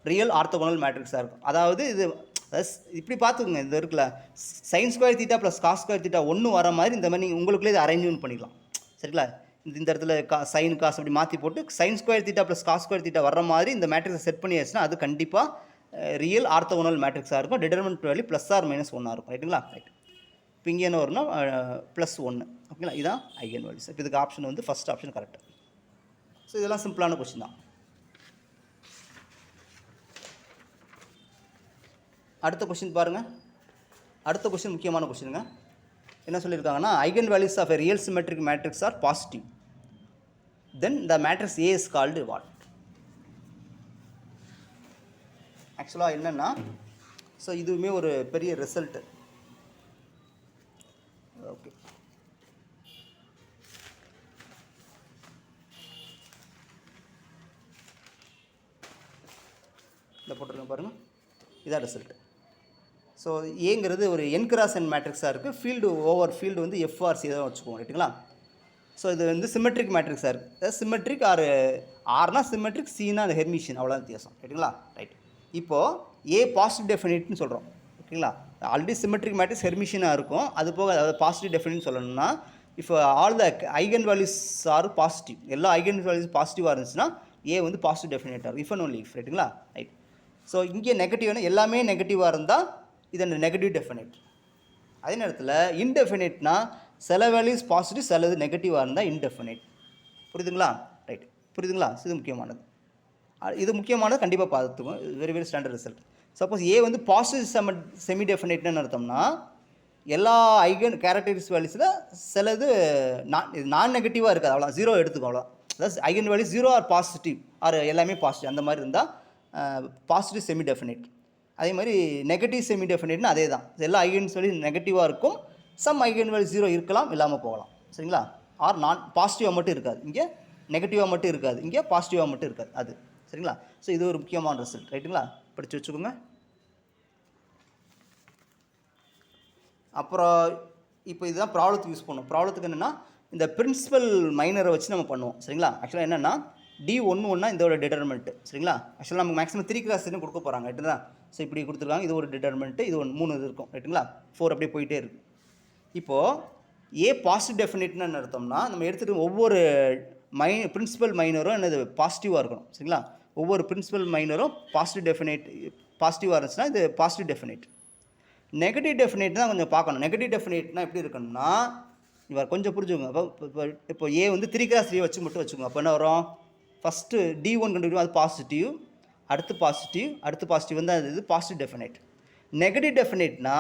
S1: ரியல் ஆர்த்தோகோனல் மேட்ரிக்ஸாக இருக்கும். அதாவது இது இப்படி பார்த்துக்குங்க. இது இருக்குல்ல sine square theta plus cos square theta 1 வர மாதிரி இந்த மாதிரி நீங்கள் உங்களுக்குள்ளே இதை அரேஞ்ச்மெண்ட் பண்ணிக்கலாம். சரிங்களா? இந்த இடத்துல சைன் காஸ் அப்படி மாற்றி போட்டு sine square theta plus cos square theta வர மாதிரி இந்த மேட்ரிக்ஸை செட் பண்ணியாச்சுன்னா அது கண்டிப்பாக ரியல் ஆர்த்தோகோனல் மேட்ரிக்ஸாக இருக்கும். Determinant value plus or minus 1 இருக்கும். ரைட்டுங்களா? ரைட். இப்போ இங்கே என்ன வரும்னா +1. ஓகேங்களா? இதுதான் ஐகன் வேல்யூஸ். இப்போ இதுக்கு ஆப்ஷன் வந்து ஃபஸ்ட் ஆப்ஷன் கரெக்டு. ஸோ இதெல்லாம் சிம்பிளான கொஸ்டின் தான். அடுத்த கொஸ்டின் பாருங்கள். அடுத்த கொஸ்டின் முக்கியமான கொஸ்டினுங்க. என்ன சொல்லியிருக்காங்கன்னா eigen values of a real symmetric matrix are positive then the matrix A is called what? ஆக்சுவலாக என்னென்னா ஸோ இதுவுமே ஒரு பெரிய ரிசல்ட்டு. ஓகே. இதை போட்டிருக்கேன் பாருங்கள். இதான் ரிசல்ட். ஸோ ஏங்கிறது ஒரு என் கிராஸ் என் மேட்ரிக்ஸாக இருக்குது. ஃபீல்டு ஓவர் ஃபீல்டு வந்து எஃப்ஆர்சி தான் வச்சுக்குவோம். ரைட்டுங்களா? ஸோ இது வந்து சிமெட்ரிக் மேட்ரிக்ஸாக இருக்குது. அதாவது சிமெட்ரிக் ஆர்னா சிமெட்ரிக், சினா அது ஹெர்மிஷியன். அவ்வளோ வித்தியாசம். ரைட்டுங்களா? ரைட். இப்போது ஏ பாசிட்டிவ் டெஃபினிட்னு சொல்கிறோம். ஓகேங்களா? ஆல்ரெடி சிமெட்ரிக் மேட்ரிக்ஸ் ஹெர்மிஷியனாக இருக்கும். அது போக அதாவது பாசிட்டிவ் டெஃபினிட்னு சொல்லணும்னா இப்போ all the eigen values are positive, எல்லா ஐகன் வேல்யூஸ் பாசிட்டிவாக இருந்துச்சுன்னா ஏ வந்து பாசிட்டிவ் டெஃபினேட்டாக இருக்கும். If and only if. ரைட்டுங்களா? ரைட். ஸோ இங்கே நெகட்டிவ்னா எல்லாமே நெகட்டிவாக இருந்தால் இது நெகட்டிவ் டெஃபினேட். அதே நேரத்தில் இன்டெஃபினேட்னா சில வேல்யூஸ் பாசிட்டிவ் சிலது நெகட்டிவாக இருந்தால் இன்டெஃபினேட். புரியுதுங்களா? ரைட். புரியுதுங்களா? இது முக்கியமானது. இது முக்கியமானது கண்டிப்பாக பார்த்துக்கோங்க. Very very standard result. Suppose A வந்து பாசிட்டிவ் செமி டெஃபினேட்னு அர்த்தம்னா எல்லா ஐகன் கேரக்டரிஸ்டிக் வேல்யூஸில் சிலது நான் நெகட்டிவாக இருக்காது, அவ்வளோ 0 எடுத்துக்கோ, அவ்வளோ. அதாவது eigen value 0 or positive or எல்லாமே பாசிட்டிவ் அந்த மாதிரி இருந்தால் பாசிட்டிவ் செமி டெஃபினைட். அதே மாதிரி நெகட்டிவ் செமி டெஃபினைட்னா அதே தான், எல்லா ஐகன் வேல்யூ நெகட்டிவாக இருக்கும், சம் ஐகன் வேல்யூ 0 இருக்கலாம், இல்லாமல் போகலாம். சரிங்களா? ஆர் நான் பாசிட்டிவாக மட்டும் இருக்காது, இங்கே நெகட்டிவாக மட்டும் இருக்காது, இங்கே பாசிட்டிவாக மட்டும் இருக்காது, அது. சரிங்களா? ஸோ இது ஒரு முக்கியமான ரிசல்ட். ரைட்டுங்களா? படித்து வச்சுக்கோங்க. அப்புறம் இப்போ இதுதான் ப்ராப்ளத்துக்கு யூஸ் பண்ணுவோம். ப்ராப்ளத்துக்கு என்னென்னா இந்த பிரின்சிபல் மைனரை வச்சு நம்ம பண்ணுவோம். சரிங்களா? ஆக்சுவலாக என்னென்னா D11 இதோட டிட்டர்மெண்ட்டு. சரிங்களா? ஆக்சுவலாக நமக்கு மேக்ஸிமம் 3 கிளாஸ்ன்னு கொடுக்க போகிறாங்க. ரைட்டுங்களா? ஸோ இப்படி கொடுத்துருக்காங்க, இது ஒரு டிட்டர்மெண்ட்டு, இது 3 இது இருக்கும். ரைட்டுங்களா? 4 அப்படியே போயிட்டே இருக்குது. இப்போது பாசிட்டிவ் டெஃபினிட்னு என்ன அர்த்தம்னா, நம்ம எடுத்துகிட்டு ஒவ்வொரு பிரின்சிபல் மைனரும் என்னது பாசிட்டிவாக இருக்கணும். சரிங்களா? ஒவ்வொரு பிரின்சிபல் மைனரும் பாசிட்டிவாக இருந்துச்சுன்னா இது பாசிட்டிவ் டெஃபினைட். நெகட்டிவ் டெஃபினைட் தான் கொஞ்சம் பார்க்கணும். நெகட்டிவ் டெஃபினைட்னா எப்படி இருக்கணும்னா, இவர் கொஞ்சம் புரிஞ்சுக்கோங்க. இப்போ ஏ 3 கிராஸ் 3 வச்சு மட்டும் வச்சுக்கோங்க. அப்போ என்ன வரும், ஃபஸ்ட்டு D1 கண்டுபிடிக்கும், அது பாசிட்டிவ், அடுத்து பாசிட்டிவ் வந்து அது இது பாசிட்டிவ் டெஃபினைட். நெகட்டிவ் டெஃபினைட்னா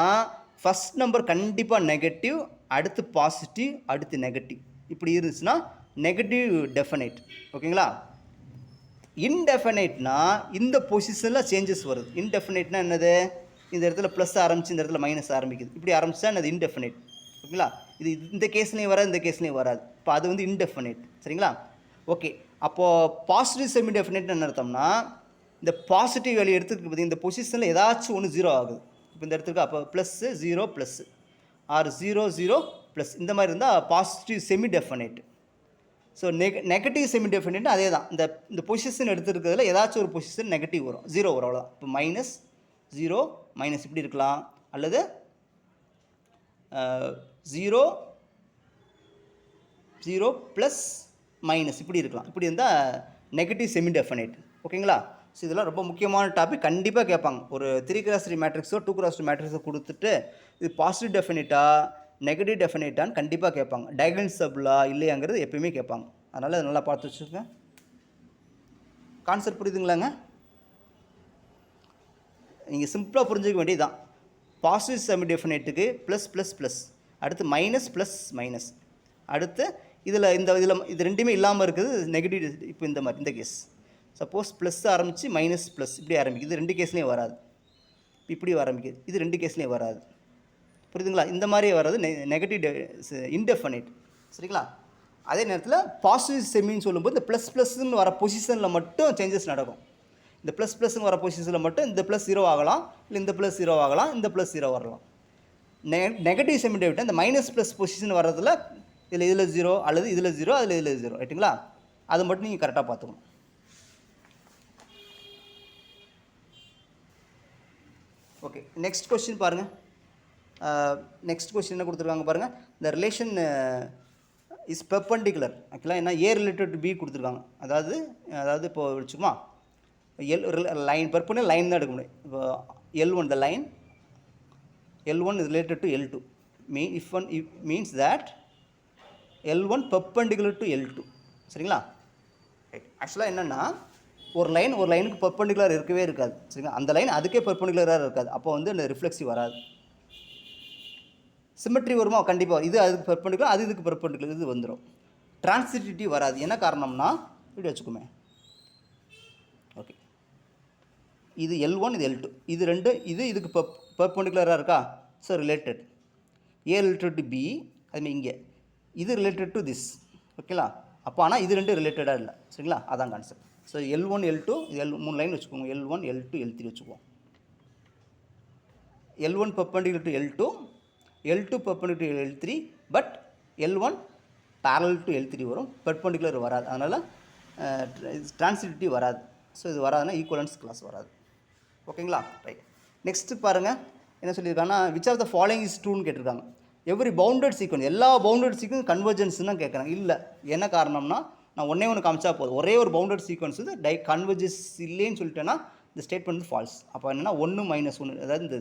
S1: ஃபஸ்ட் நம்பர் கண்டிப்பாக நெகட்டிவ், அடுத்து பாசிட்டிவ், அடுத்து நெகட்டிவ், இப்படி இருந்துச்சுன்னா நெகட்டிவ் டெஃபினைட். ஓகேங்களா? இன்டெஃபினைட்னா இந்த பொசிஷனில் சேஞ்சஸ் வருது. இன்டெஃபினைட்னா என்னது, இந்த இடத்துல ப்ளஸ் ஆரம்பிச்சு இந்த இடத்துல மைனஸ் ஆரம்பிக்குது, இப்படி ஆரம்பிச்சா அது இன்டெஃபினைட். ஓகேங்களா? இது இந்த கேஸ்லேயும் வராது, இந்த கேஸ்லேயும் வராது. இப்போ அது வந்து இன்டெஃபினைட். சரிங்களா? ஓகே. அப்போது பாசிட்டிவ் செமி டெஃபினைட்னு என்ன அர்த்தம்னா, இந்த பாசிட்டிவ் வேல்யூ எடுத்துருக்கு பார்த்தீங்கன்னா இந்த பொசிஷனில் ஏதாச்சும் ஒன்று 0 ஆகுது. இப்போ இந்த இடத்துக்கு அப்போ +0 + ஆர் 0 0 +, இந்த மாதிரி இருந்தால் positive semi definite. So negative semi டெஃபினைட்னா அதே தான், இந்த பொசிஷன் எடுத்துருக்கிறதுல ஏதாச்சும் ஒரு பொசிஷன் நெகட்டிவ் வரும், 0 வரும், அவ்வளோதான். இப்போ -0 மைனஸ் இப்படி இருக்கலாம், அல்லது 0 0 ப்ளஸ் மைனஸ் இப்படி இருக்கலாம். இப்படி இருந்தால் நெகட்டிவ் செமி டெஃபினைட். ஓகேங்களா? ஸோ இதெல்லாம் ரொம்ப முக்கியமான டாபிக், கண்டிப்பாக கேட்பாங்க. ஒரு 3 கிராஸ் 3 மேட்ரிக்ஸோ 2 கிராஸ் 2 மேட்ரிக்ஸோ கொடுத்துட்டு இது பாசிட்டிவ் டெஃபினைட்டா நெகட்டிவ் டெஃபினைட்டான்னு கண்டிப்பாக கேட்பாங்க. டைகன்சபிளா இல்லையாங்கிறது எப்பயுமே கேட்பாங்க. அதனால் அதை நல்லா பார்த்து வச்சுக்கோங்க. கான்செப்ட் புரியுதுங்களாங்க? நீங்கள் சிம்பிளாக புரிஞ்சுக்க வேண்டியதுதான். பாசிட்டிவ் செமி டெஃபினைட்டுக்கு +++, அடுத்து -+-, அடுத்து இது ரெண்டுமே இல்லாமல் இருக்குது நெகட்டிவ். இப்போ இந்த மாதிரி இந்த கேஸ் சப்போஸ் ப்ளஸ் ஆரம்பித்து -+, இப்படி ஆரம்பிக்குது, இது 2 கேஸ்லேயும் வராது. இப்படி ஆரம்பிக்குது, இது 2 கேஸ்லேயும் வராது. புரியுதுங்களா? இந்த மாதிரி வர்றது நெகட்டிவ் இன்டெஃபினைட். சரிங்களா? அதே நேரத்தில் பாசிட்டிவ் செமின்னு சொல்லும்போது இந்த ++ன்னு வர பொசிஷனில் மட்டும் சேஞ்சஸ் நடக்கும். இந்த ++ன்னு வர பொசிஷனில் மட்டும் இந்த +0 ஆகலாம், இல்லை இந்த +0 ஆகலாம், இந்த +0 வரலாம். நெகட்டிவ் செமி டெஃபினைட் இந்த -+ பொசிஷன் வர்றதில் இதில் 0 அல்லது இதில் 0 அதில் இதில் 0. ரைட்டுங்களா? அது மட்டும் நீங்கள் கரெக்டாக பார்த்துக்கணும். ஓகே, நெக்ஸ்ட் கொஸ்டின் பாருங்கள். நெக்ஸ்ட் கொஸ்டின் என்ன கொடுத்துருக்காங்க பாருங்கள். இந்த ரிலேஷன் இஸ் பெர்பெண்டிகுலர். ஆக்சுவலாக என்ன, A ரிலேட்டட் டு B கொடுத்துருக்காங்க. அதாவது இப்போ வச்சுக்குமா, லைன் பெர்பெண்டிகுலர் லைன் தான் எடுக்க முடியும். இப்போ L1 the line L1 is related to L2 means that L1 perpendicular to L2. சரிங்களா? ஆக்சுவலாக என்னென்னா ஒரு லைனுக்கு பெர்பெண்டிகுலர் இருக்கவே இருக்காது. சரிங்களா? அந்த லைன் அதுக்கே பெர்பெண்டிகுலராக இருக்காது. அப்போ வந்து அந்த ரிஃப்ளெக்ஸிவ் வராது. சிமெட்ரி வருமா? கண்டிப்பாக. இது அதுக்கு பெர்பெண்டிகுலர், அது இதுக்கு பெர்பெண்டிகுலர், இது வந்துடும். டிரான்சிட்டிவிட்டி வராது. என்ன காரணம்னா இப்படி வச்சுக்கோமே. ஓகே, இது L1 இது L2, இது ரெண்டு இதுக்கு பெர்பெண்டிகுலராக இருக்கா? So related. A related to B, அதுமாதிரி இங்கே இது ரிலேட்டட் டு திஸ். ஓகேங்களா? அப்போ ஆனால் இது ரெண்டு ரிலேட்டடாக இல்லை. சரிங்களா? அதான் கான்செப்ட். ஸோ L1 L2 இது 3 லைன் வச்சுக்கோங்க. L1 L2 L3 வச்சுக்குவோம். L1 perpendicular to L2, L2 perpendicular to L3, but L1 parallel to L3 வரும், பெர்பெண்டிகுலர் வராது. அதனால் டிரான்சிட்டிவிட்டி வராது. ஸோ இது வராதுன்னா ஈக்குவலன்ஸ் கிளாஸ் வராது. ஓகேங்களா? ரைட். நெக்ஸ்ட்டு பாருங்கள் என்ன சொல்லியிருக்காங்கன்னா, which of the following is ட்ரூன்னு கேட்டிருக்காங்க. எவ்ரி பவுண்டட் சீக்வன்ஸ், எல்லா பவுண்டட் சீக்வன்ஸ் கன்வர்ஜென்ஸ்னு தான் கேட்குறாங்க. இல்லை, என்ன காரணம்னா நான் ஒன்று காமிச்சா போதும். ஒரே ஒரு பவுண்டட் சீக்வன்ஸ் வந்து கன்வர்ஜஸ் இல்லைன்னு சொல்லிட்டேன்னா இந்த ஸ்டேட்மெண்ட் வந்து ஃபால்ஸ். அப்போ என்னென்னா 1 -1, அதாவது இந்த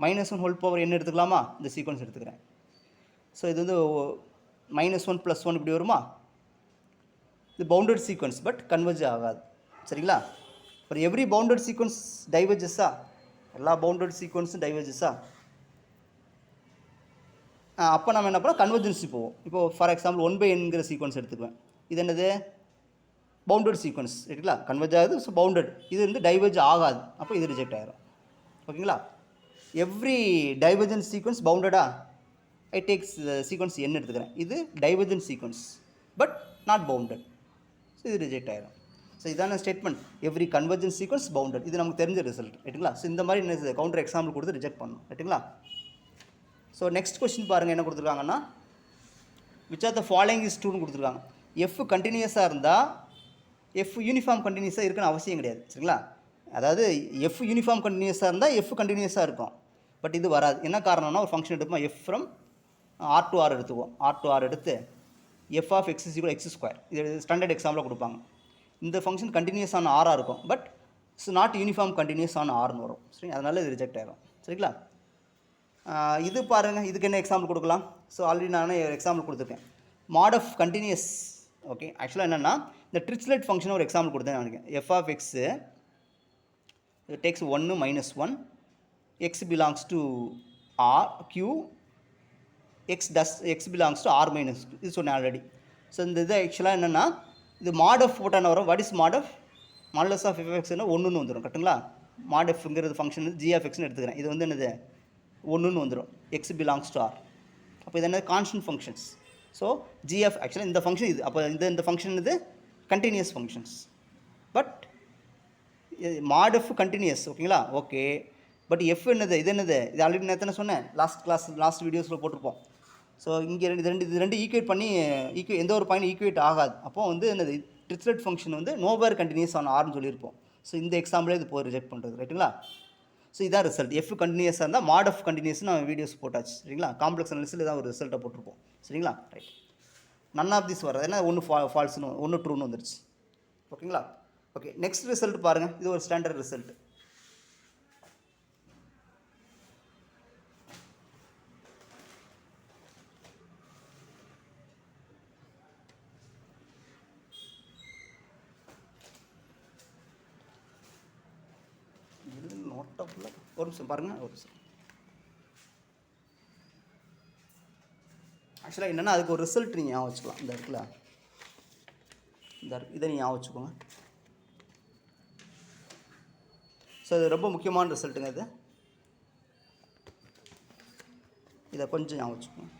S1: -1 ஹோல் பவர் என்ன எடுத்துக்கலாமா, இந்த சீக்வன்ஸ் எடுத்துக்கிறேன். ஸோ இது வந்து -1 + 1 இப்படி வருமா, இது பவுண்டட் சீக்வன்ஸ் பட் கன்வர்ஜ் ஆகாது. சரிங்களா? அப்புறம் எவ்ரி பவுண்டட் சீக்வன்ஸ் டைவர்ஜஸா, எல்லா பவுண்டட் சீக்வன்ஸும் டைவர்ஜஸா, அப்போ நம்ம என்ன பண்ணோம், கன்வர்ஜென்சி போவோம். இப்போது ஃபார் எக்ஸாம்பிள் 1/nங்கிற சீக்வன்ஸ் எடுத்துக்குவேன். இது என்னது, பவுண்டட் சீக்வன்ஸ் ரைட்டுங்களா, கன்வெர்ஜ் ஆகுது. ஸோ பவுண்டட், இது வந்து டைவர்ஜ் ஆகாது, அப்போ இது ரிஜெக்ட் ஆகிரும். ஓகேங்களா. எவ்ரி டைவர்ஜென்ட் சீக்வன்ஸ் பவுண்டடா, ஐ டேக்ஸ் சீக்வன்ஸ் n எடுத்துக்கிறேன். இது divergent sequence but not bounded, so இது ரிஜெக்ட் ஆகிரும். ஸோ இதான statement, every convergent sequence bounded. இது நமக்கு தெரிஞ்ச ரிசல்ட் ரைட்டுங்களா. ஸோ இந்த மாதிரி என்ன கவுண்டர் எக்ஸாம்பிள் கொடுத்து ரிஜெக்ட் பண்ணணும் ரைட்டுங்களா. ஸோ நெக்ஸ்ட் கொஸ்டின் பாருங்கள் என்ன கொடுத்துருக்காங்கன்னா, which are the following is ட்ரூன்னு கொடுத்துருக்காங்க. எஃப் கண்டினியூஸாக இருந்தால் எஃப் யூனிஃபார்ம் கண்டினியூஸாக இருக்குன்னு அவசியம் கிடையாது சரிங்களா. அதாவது எஃப் யூனிஃபார்ம் கண்டினியூஸாக இருந்தால் எஃப் கண்டினியூஸாக இருக்கும், பட் இது வராது. என்ன காரணம்னா, ஒரு ஃபங்க்ஷன் எடுப்போம், F from R to R எடுத்துக்குவோம். ஆர் டு ஆர் எடுத்து எஃப் ஆஃப் எக்ஸ் = x², இது ஸ்டாண்டர்ட் எக்ஸாம்பிளாக கொடுப்பாங்க. இந்த ஃபங்க்ஷன் கண்டினியூஸ் ஆன ஆராக இருக்கும், but it's not uniform continuous ஆன ஆர்னு வரும் சரி, அதனால் இது ரிஜெக்ட் ஆகிரும் சரிங்களா. இது பாருங்கள், இதுக்கு என்ன எக்ஸாம்பிள் கொடுக்கலாம். ஸோ ஆல்ரெடி நான் எக்ஸாம்பிள் கொடுத்துருக்கேன், மாட் ஆஃப் கண்டினியூஸ். ஓகே, ஆக்சுவலாக என்னென்னா இந்த ட்ரிச்லெட் ஃபங்க்ஷன் ஒரு எக்ஸாம்பிள் கொடுத்தேன் நினைக்கிறேன். F of X takes 1 - 1, X belongs to R Q, X belongs to R minus, இது சொன்னேன் ஆல்ரெடி. ஸோ இந்த இது ஆக்சுவலாக என்னென்னா, இது மாட் ஆஃப் போட்டான வரும். What is mod of, modulus of எஃப்எக்ஸ்னா 1ன்னு வந்துடும் கரெக்டுங்களா. மாட் எஃப்ங்கிறது ஃபங்க்ஷன் ஜி ஆஃப் எக்ஸ்னு எடுத்துக்கிறேன். இது வந்து என்னது 1ன்னு வந்துடும், எக்ஸ் பிலாங்ஸ் டு ஆர். அப்போ இது என்ன, constant functions. So G of ஆக்சுவலாக இந்த ஃபங்க்ஷன் இது, அப்போ இந்த ஃபங்க்ஷன் இது continuous functions, but not F continuous. ஓகேங்களா, ஓகே. பட் எஃப் என்னது, இது என்னது, இது ஆல்ரெடி நான் எத்தனை சொன்னேன், லாஸ்ட் வீடியோஸில் போட்டிருப்போம். ஸோ இங்கே இது ரெண்டு ஈக்குவேட் பண்ணி எந்த ஒரு பாயிண்ட் ஈக்குவேட் ஆகாது. அப்போ வந்து என்னது, ட்ரிச்லெட் ஃபங்க்ஷன் வந்து நோவேர் கண்டினியூஸ் ஆன் ஆர்னு சொல்லியிருப்போம். ஸோ இந்த எக்ஸாம்பிளே இது போய் ரிஜெக்ட் பண்ணுறது ரைட்டுங்களா. ஸோ இதான் ரிசல்ட். எஃப் கண்டினியூஸாக இருந்தால் மாட் ஆஃப் கண்டினியூஸ் நான் வீடியோஸ் போட்டாச்சு சரிங்களா. காம்ப்ளெக்ஸ் அனாலிசிஸில் தான் ஒரு ரிசல்ட்டை போட்டிருப்போம் சரிங்களா. ரைட், நன் ஆஃப் திஸ் வர்றது ஏன்னா ஒன்று ஃபால்ஸ்னு ஒன்று ட்ரூன்னு வந்துருச்சு. ஓகேங்களா. ஓகே, நெக்ஸ்ட் ரிசல்ட் பாருங்கள், இது ஒரு ஸ்டாண்டர்ட் ரிசல்ட். ஒரு நிமிஷம் பாருங்கள், ஒரு நிமிஷம். ஆக்சுவலாக என்னென்னா, அதுக்கு ஒரு ரிசல்ட் நீங்கள் ஞாபகம் வச்சுக்கலாம். இந்த இருக்குல்ல, இதை நீங்கள் ஞாபகம் வச்சுக்கோங்க. ஸோ இது ரொம்ப முக்கியமான ரிசல்ட்டுங்க இது, இதை கொஞ்சம் ஞாபகம் வச்சுக்கோங்க.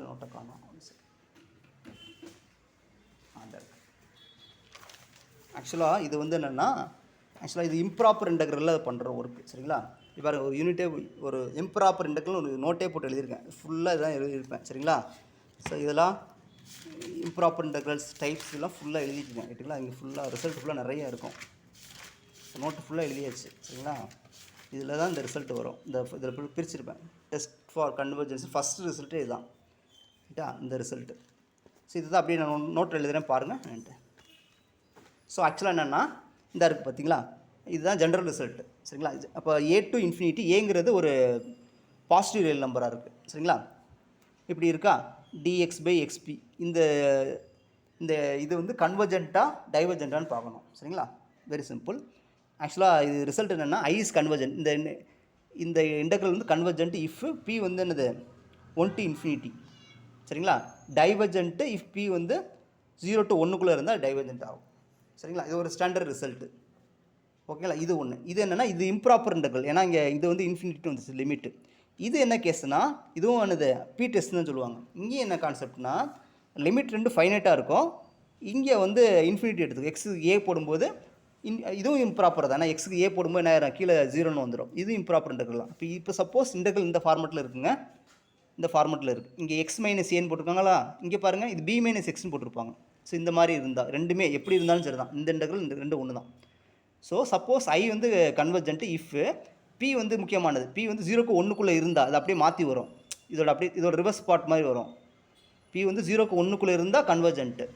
S1: நோட்டை காணும். ஆக்சுவலாக இது வந்து என்னென்னா, ஆக்சுவலாக இது இம்ப்ராப்பர் இன்டெக்ரலில் பண்ணுற ஒர்க்கு சரிங்களா. இப்போ ஒரு யூனிட்டே, ஒரு இம்ப்ராப்பர் இன்டெக்ரல் ஒரு நோட்டே போட்டு எழுதியிருக்கேன், ஃபுல்லாக இதான் எழுதியிருப்பேன் சரிங்களா. ஸோ இதெல்லாம் இம்ப்ராப்பர் இன்டெக்ரல்ஸ் டைப்ஸ் எல்லாம் ஃபுல்லாக எழுதிட்டுருக்கேன் ரைட்டுங்களா. இங்கே ஃபுல்லாக ரிசல்ட் ஃபுல்லாக நிறைய இருக்கும், நோட்டு ஃபுல்லாக எழுதியாச்சு சரிங்களா. இதில் தான் இந்த ரிசல்ட் வரும். இதில் பிரிச்சிருப்பேன், டெஸ்ட் ஃபார் கன்வர்ஜென்ஸ் ஃபஸ்ட்டு ரிசல்ட்டே இதுதான் ரைட்டா, இந்த ரிசல்ட்டு. ஸோ இதுதான் அப்படியே நான் நோட்டில் எழுதுகிறேன் பாருங்கள் என்கிட்ட. ஸோ ஆக்சுவலாக என்னென்னா, இந்த இருக்குது பார்த்தீங்களா, இதுதான் ஜென்ரல் ரிசல்ட்டு சரிங்களா. அப்போ A to ∞, ஏங்கிறது ஒரு பாசிட்டிவ் ரியல் நம்பராக இருக்குது சரிங்களா. இப்படி இருக்கா, dx/xp. இந்த இது வந்து கன்வர்ஜென்ட்டாக டைவர்ஜென்ட்டான்னு பார்க்கணும் சரிங்களா. Very simple. ஆக்சுவலாக இது ரிசல்ட் என்னென்னா, I இஸ் கன்வர்ஜென்ட். இந்த இன்டெக்ரல் வந்து கன்வர்ஜென்ட் இஃப் p வந்து என்னது 1 to ∞ சரிங்களா. டைவர்ஜென்ட்டு இஃப் p வந்து 0 to 1க்குள்ளே இருந்தால் டைவர்ஜென்ட் ஆகும் சரிங்களா. இது ஒரு ஸ்டாண்டர்ட் ரிசல்ட்டு. ஓகேங்களா. இது ஒன்று. இது என்னென்னா, இது இம்ப்ராப்பர் இன்டெக்ரல், ஏன்னா இங்கே இது வந்து இன்ஃபினிட்டி வந்துச்சு லிமிட்டு. இது என்ன கேஸ்னா, இதுவும் என்னது பி டெஸ்ட்னு சொல்லுவாங்க. இங்கே என்ன கான்செப்ட்னா, லிமிட் 2 ஃபைனைட்டாக இருக்கும், இங்கே வந்து இன்ஃபினிட்டி எடுத்துக்கும். எக்ஸுக்கு ஏ போடும்போது இதுவும் இம்ப்ராப்பர் தான். எக்ஸுக்கு ஏ போடும்போது என்ன ஆயிரும், கீழே 0ன்னு வந்துடும். இது இம்ப்ராப்பர் இன்டெக்ரல். இப்போ சப்போஸ் இன்டெக்ரல் இந்த ஃபார்மெட்டில் இருக்குங்க, இந்த ஃபார்மெட்டில் இருக்குது. இங்கே எக்ஸ் மைனஸ் ஏன்னு போட்டிருக்காங்களா, இங்கே பாருங்கள் இது பி மைனஸ் எக்ஸ்னு போட்டிருப்பாங்க. ஸோ இந்த மாதிரி இருந்தால் ரெண்டுமே எப்படி இருந்தாலும் சரி தான், இந்த இன்டெக்ரல் இந்த ரெண்டு ஒன்று தான். ஸோ சப்போஸ் ஐ வந்து கன்வர்ஜென்ட்டு இஃப் பி வந்து முக்கியமானது, பி வந்து 0க்கு 1க்குள்ளே இருந்தால் அது அப்படியே மாற்றி வரும். இதோட ரிவர்ஸ் பார்ட் மாதிரி வரும். பி வந்து 0க்கு 1க்குள்ளே இருந்தால் கன்வர்ஜென்ட்டு,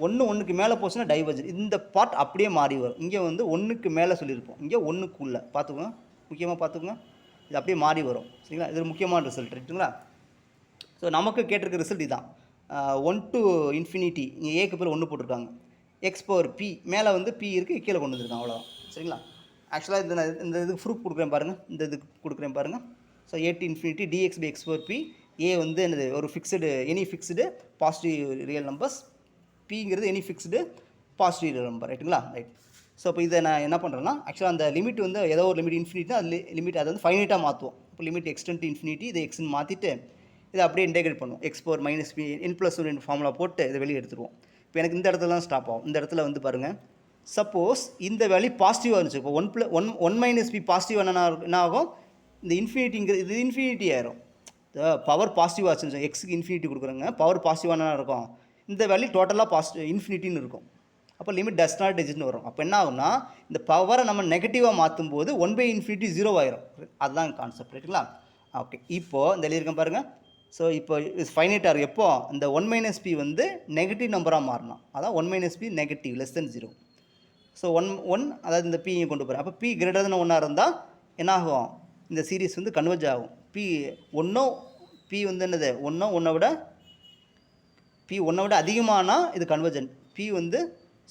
S1: 1க்கு மேலே போச்சுன்னா டைவர்ஜென்ட். இந்த பார்ட் அப்படியே மாறி வரும். இங்கே வந்து 1க்கு மேலே சொல்லியிருப்போம், இங்கே 1க்குள்ளே பார்த்துக்கோங்க, முக்கியமாக பார்த்துக்கோங்க. இது அப்படியே மாறி வரும். சரிங்களா? இது ஒரு முக்கியமான ரிசல்ட் ரைட்டுங்களா? ஸோ நமக்கு கேட்டிருக்க ரிசல்ட் இதுதான். 1 to infinity இங்கே ஏக்கு பேர் 1 போட்டிருக்காங்க. எக்ஸ் பவர் பி மேலே வந்து பி இருக்குது, கீழே கொண்டு வந்துருக்காங்க, அவ்வளோதான். சரிங்களா? ஆக்சுவலாக இந்த இதுக்கு ப்ரூஃப் கொடுக்குறேன் பாருங்கள், இந்த இதுக்கு கொடுக்குறேன் பாருங்கள். So a to infinity dx by x power p, a வந்து என்னது ஒரு fixed any fixed positive real numbers, பிங்கிறது any fixed positive real number ரைட்டுங்களா? ரைட். ஸோ இப்போ இதை நான் என்ன பண்ணுறேன்னா, ஆக்சுவலாக அந்த லிமிட் வந்து ஏதோ ஒரு லிமிட் இன்ஃபினிட்டி அது லிமிட் அதை வந்து ஃபைனைட்டாக மாற்றுவோம். இப்போ லிமிட் எக்ஸ்டென்ட் இன்ஃபினிட்டி இதை எக்ஸ்ன்னு மாற்றிட்டு இதை அப்படியே இன்டெகிரேட் பண்ணுவோம். X power minus P n + 1 formula போட்டு இதை வெளியே எடுத்துருவோம். இப்போ எனக்கு இந்த இடத்துல தான் ஸ்டாப் ஆகும். இந்த இடத்துல வந்து பாருங்கள், சப்போஸ் இந்த வேல்யூ பாசிட்டிவாக இருந்துச்சு, இப்போ 1 மைனஸ் பி பாசிட்டிவ் என்ன ஆகும், இந்த இன்ஃபினிட்டிங்கிறது இது இன்ஃபினிட்டி ஆயிரும். பவர் பாசிட்டிவாக ஆச்சுன்னு எக்ஸுக்கு இன்ஃபினிட்டி கொடுக்குறாங்க, பவர் பாசிட்டிவாக இருக்கும், இந்த வேல்யூ டோட்டலாக பாசிட்டிவ் இன்ஃபினிட்டின்னு இருக்கும். அப்போ லிமிட் டஸ் நாட் எக்ஸிஸ்ட்னு வரும். அப்போ என்ன ஆகும்னா, இந்த பவரை நம்ம நெகட்டிவாக மாற்றும் போது 1/∞ 0 ஆயிரும். அதுதான் கான்செப்ட் ரைட்டுங்களா? ஓகே. இப்போது இந்த எழுதியிருக்கேன் பாருங்கள். ஸோ இப்போ ஃபைனைட்டாக இருக்கும். எப்போ இந்த 1 மைனஸ் பி வந்து நெகட்டிவ் நம்பராக மாறணும், அதான் 1 minus P negative less than 0. So 1 அதாவது இந்த பியை கொண்டு போகிறேன். அப்போ பி கிரேட்டர் தென் 1 இருந்தால் என்ன ஆகும், இந்த சீரீஸ் வந்து கன்வெர்ஜ் ஆகும். பி வந்து என்னது ஒன்றை விட அதிகமானால் இது கன்வர்ஜென்ட், பி வந்து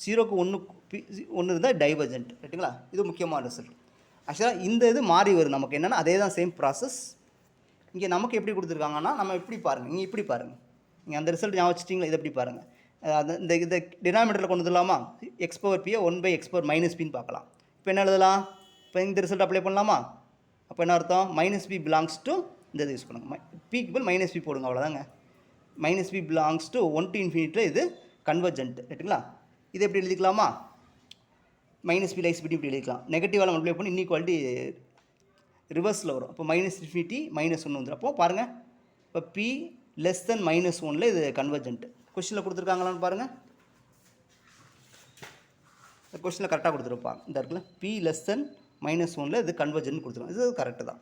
S1: 0க்கு 1 இருந்தால் டைவர்ஜென்ட் ரைட்டுங்களா? இது முக்கியமான ரிசல்ட். ஆக்சுவலாக இந்த இது மாறி வரும் நமக்கு என்னென்னா, அதே தான் சேம் ப்ராசஸ். இங்கே நமக்கு எப்படி கொடுத்துருக்காங்கன்னா, நம்ம இப்படி பாருங்கள், இங்கே இப்படி பாருங்கள், நீங்கள் அந்த ரிசல்ட் ஞாபகம் வச்சிட்டிங்களா? இதை எப்படி பாருங்கள், இந்த டினாமினேட்டரில் கொண்டு வந்துடலாமா, எக்ஸ் பவர் பியை 1/x பவர் மைனஸ் பின்னு பார்க்கலாம். இப்போ என்ன எழுதலாம், இப்போ இந்த ரிசல்ட் அப்ளை பண்ணலாமா? அப்போ என்ன அர்த்தம், மைனஸ் பி பிலாங்ஸ் டு இந்த இது யூஸ் பண்ணுங்க, பிக்கு போல் மைனஸ் பி போடுங்க, அவ்வளோதாங்க. Minus P belongs to 1 to infinity இது கன்வர்ஜென்ட் ரைட்டுங்களா? இது எப்படி எழுதிக்கலாமா, மைனஸ் பி லைக்ஸ் பி இப்படி எழுதிக்கலாம். நெகட்டிவால் மல்டிப்ளை பண்ணி இன்இக்வாலிட்டி ரிவர்ஸில் வரும். அப்போ -∞ -1 வந்துடும். அப்போ பாருங்கள், இப்போ பி லெஸ் தென் -1 இது கன்வர்ஜென்ட். கொஸ்டினில் கொடுத்துருக்காங்களான்னு பாருங்கள், இந்த கொஸ்டினில் கரெக்டாக கொடுத்துருப்பாங்க. இந்த இருக்குல்ல, பி லெஸ் தென் -1 இது கன்வர்ஜென்ட் கொடுத்துருவாங்க. இது கரெக்டு தான்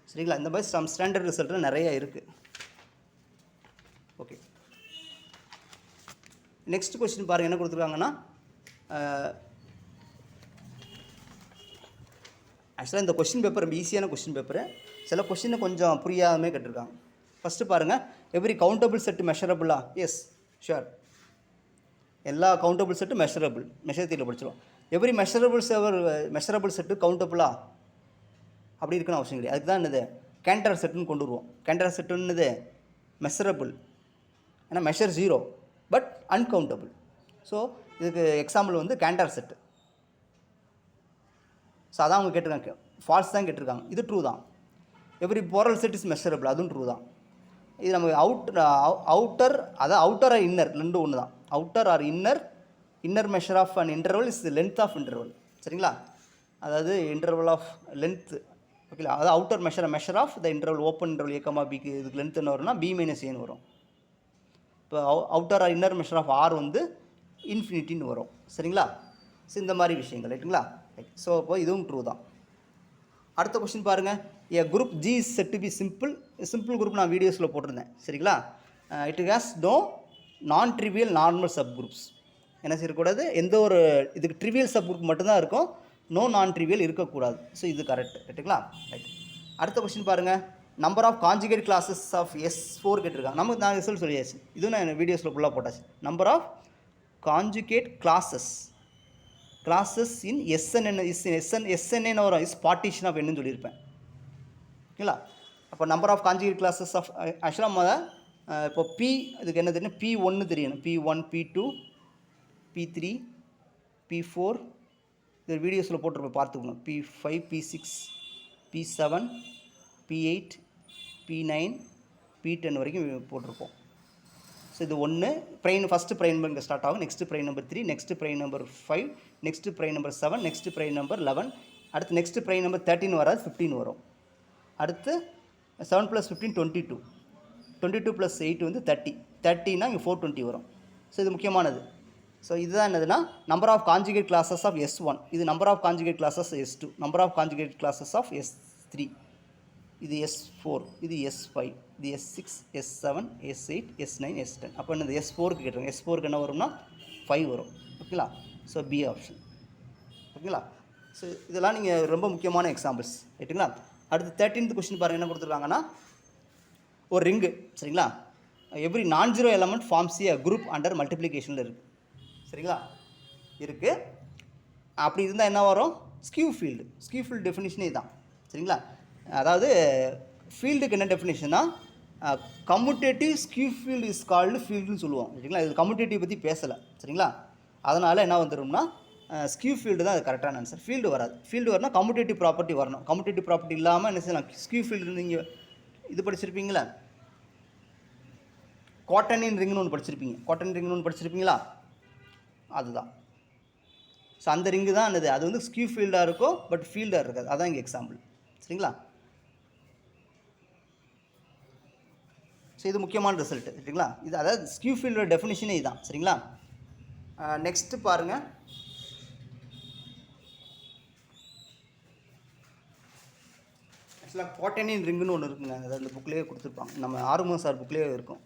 S1: சரிங்களா? இந்த மாதிரி சம் ஸ்டாண்டர்ட் ரிசல்ட்டில் நிறையா இருக்குது. ஓகே, நெக்ஸ்ட் கொஸ்டின் பாருங்கள், என்ன கொடுத்துருக்காங்கன்னா, ஆக்சுவலாக இந்த கொஸ்டின் பேப்பர் ரொம்ப ஈஸியான கொஸ்டின் பேப்பரு, சில கொஸ்டினை கொஞ்சம் புரியாமே கேட்டிருக்காங்க. ஃபஸ்ட்டு பாருங்கள், எவ்ரி கவுண்டபிள் செட்டு மெஷரபுளா? எஸ் ஷுர், எல்லா கவுண்டபிள் செட்டு மெஷரபிள், மெஷர் தீரில் படிச்சிடும். எவ்ரி மெஷரபிள் செட்டு கவுண்டபிளா? அப்படி இருக்குன்னு அவசியம் கிடையாது. அதுக்கு தான் என்னது கேண்டர் செட்டுன்னு கொண்டு வருவோம். கேண்டர் செட்டுன்னு மெஷரபிள், ஏன்னா மெஷர் 0 பட் அன்கவுண்டபிள். ஸோ இதுக்கு எக்ஸாம்பிள் வந்து கேண்டர் செட்டு. ஸோ அதான் அவங்க கேட்டிருக்காங்க, ஃபால்ஸ் தான் கேட்டிருக்காங்க. இது ட்ரூ தான். Every borewell set is measurable, அதுவும் ட்ரூ தான். இது நம்ம அவுட்டர், அதாவது அவுட்டர் ஆர் இன்னர் ரெண்டும் ஒன்று தான். Outer or inner measure of an interval is length of interval. சரிங்களா? அதாவது இன்டர்வல் ஆஃப் லென்த், ஓகேங்களா? அதாவது outer measure of the interval open interval ஏக்கமா பிக்கு இதுக்கு லென்த் என்ன வரும்னா b - a வரும். இப்போ outer or inner measure of R வந்து இன்ஃபினிட்டின்னு வரும். சரிங்களா? ஸோ இந்த மாதிரி விஷயங்கள் ரைட்டுங்களா? ரைட். ஸோ இப்போ இதுவும் ட்ரூ தான். அடுத்த கொஸ்டின் பாருங்கள், A group G is set to be simple group நான் வீடியோஸில் போட்டிருந்தேன். சரிங்களா? It has no non trivial normal subgroups. என்ன செய்யக்கூடாது, எந்த ஒரு இதுக்கு ட்ரிவியல் சப் குரூப் மட்டும்தான் இருக்கும், நோ நான் ட்ரிவியல் இருக்கக்கூடாது. ஸோ இது கரெக்ட் ரைட்டுங்களா? ரைட். அடுத்த கொஸ்டின் பாருங்கள், number of conjugate classes of S4 கேட்டிருக்காங்க. நமக்கு நான் ரிசல்ட் சொல்லியாச்சு, இதுவும் நான் வீடியோஸில் ஃபுல்லாக போட்டாச்சு. Number of conjugate classes in SNN SNN வரும், இஸ் பார்ட்டிஷன் ஆஃப் என்னன்னு சொல்லியிருப்பேன். ஓகேங்களா? அப்போ number of conjugate classes of ஆக்சுவலாக நம்ம இப்போ பி இதுக்கு என்ன தெரியும், P1 தெரியணும், P1 P2 P3 P4 இது வீடியோஸில் போட்டிருப்பேன், பார்த்துக்கணும். P5 P6 P7 P8 P9 P10 வரைக்கும் போட்டிருப்போம். ஸோ இது ஒன்று ப்ரைன், ஃபஸ்ட்டு ப்ரைன் நம்பர் இங்கே ஸ்டார்ட் ஆகும், next prime number 3, next prime number 5, next prime number 7, next prime number 11, அடுத்து நெக்ஸ்ட்டு ப்ரைன் நம்பர் 13 வராது, 15 வரும். அடுத்து 7 + 15 22, 22 + 8 வந்து 30னா இங்கே 420 வரும். ஸோ இது முக்கியமானது. ஸோ இதுதான் என்னதுன்னா number of conjugate classes of S1, இது number of conjugate classes S2, number of conjugate classes of S3, இது S4, இது S5, இது S6 S7 S8 S9 S10. அப்போ என்னது S4க்கு கேட்டுருங்க, S4க்கு என்ன வரும்னா 5 வரும். ஓகேங்களா? So B option. ஓகேங்களா? ஸோ இதெல்லாம் நீங்கள் ரொம்ப முக்கியமான எக்ஸாம்பிள்ஸ் ரைட்டுங்களா. அடுத்து 13th கொஸ்டின் பாருங்கள் என்ன கொடுத்துருக்காங்கன்னா, ஒரு ரிங்கு சரிங்களா, every non zero element forms a group under மல்டிப்ளிகேஷனில் இருக்குது சரிங்களா இருக்குது. அப்படி இருந்தால் என்ன வரும், ஸ்கியூ ஃபீல்டு. ஸ்கியூ ஃபீல்டு டெஃபினிஷனே தான் சரிங்களா. அதாவது ஃபீல்டுக்கு என்ன டெஃபினேஷன்னா, commutative skew field is called ஃபீல்டுன்னு சொல்லுவோம் சரிங்களா. இது கம்யூட்டேட்டிவ் பற்றி பேசலை சரிங்களா. அதனால் என்ன வந்துடும்னா ஸ்கியூ ஃபீல்டு தான் அது கரெக்டான ஆன்சர். ஃபீல்டு வராது. ஃபீல்டு வரணும் கம்யூட்டேட்டிவ் ப்ராப்பர்ட்டி வரணும். கம்யூட்டேட்டிவ் ப்ராப்பர்ட்டி இல்லாமல் என்ன செய்யலாம், ஸ்கியூ ஃபீல்டு நீங்கள் இது படிச்சிருப்பீங்களா, குவாட்டர்னியன் ரிங்னு ஒன்று படிச்சிருப்பீங்க. குவாட்டர்னியன் ரிங்னு ஒன்று படிச்சிருப்பீங்களா, அதுதான். ஸோ அந்த ரிங்கு தான் என்னது, அது வந்து ஸ்கியூ ஃபீல்டாக இருக்கும் பட் ஃபீல்டாக இருக்காது. அதான் இங்கே எக்ஸாம்பிள் சரிங்களா. ஸோ இது முக்கியமான ரிசல்ட் சரிங்களா. இது அதாவது ஸ்கியூ ஃபீல்டோட டெஃபினிஷனே இதுதான் சரிங்களா. நெக்ஸ்ட்டு பாருங்கள், ஆக்சுவலாக குவாட்டர்னியன் ரிங்குன்னு ஒன்று இருக்குங்க. அதாவது இந்த புக்லேயே கொடுத்துருப்பாங்க. நம்ம ஆறுமுகம் சார் புக்லேயே இருக்கும்.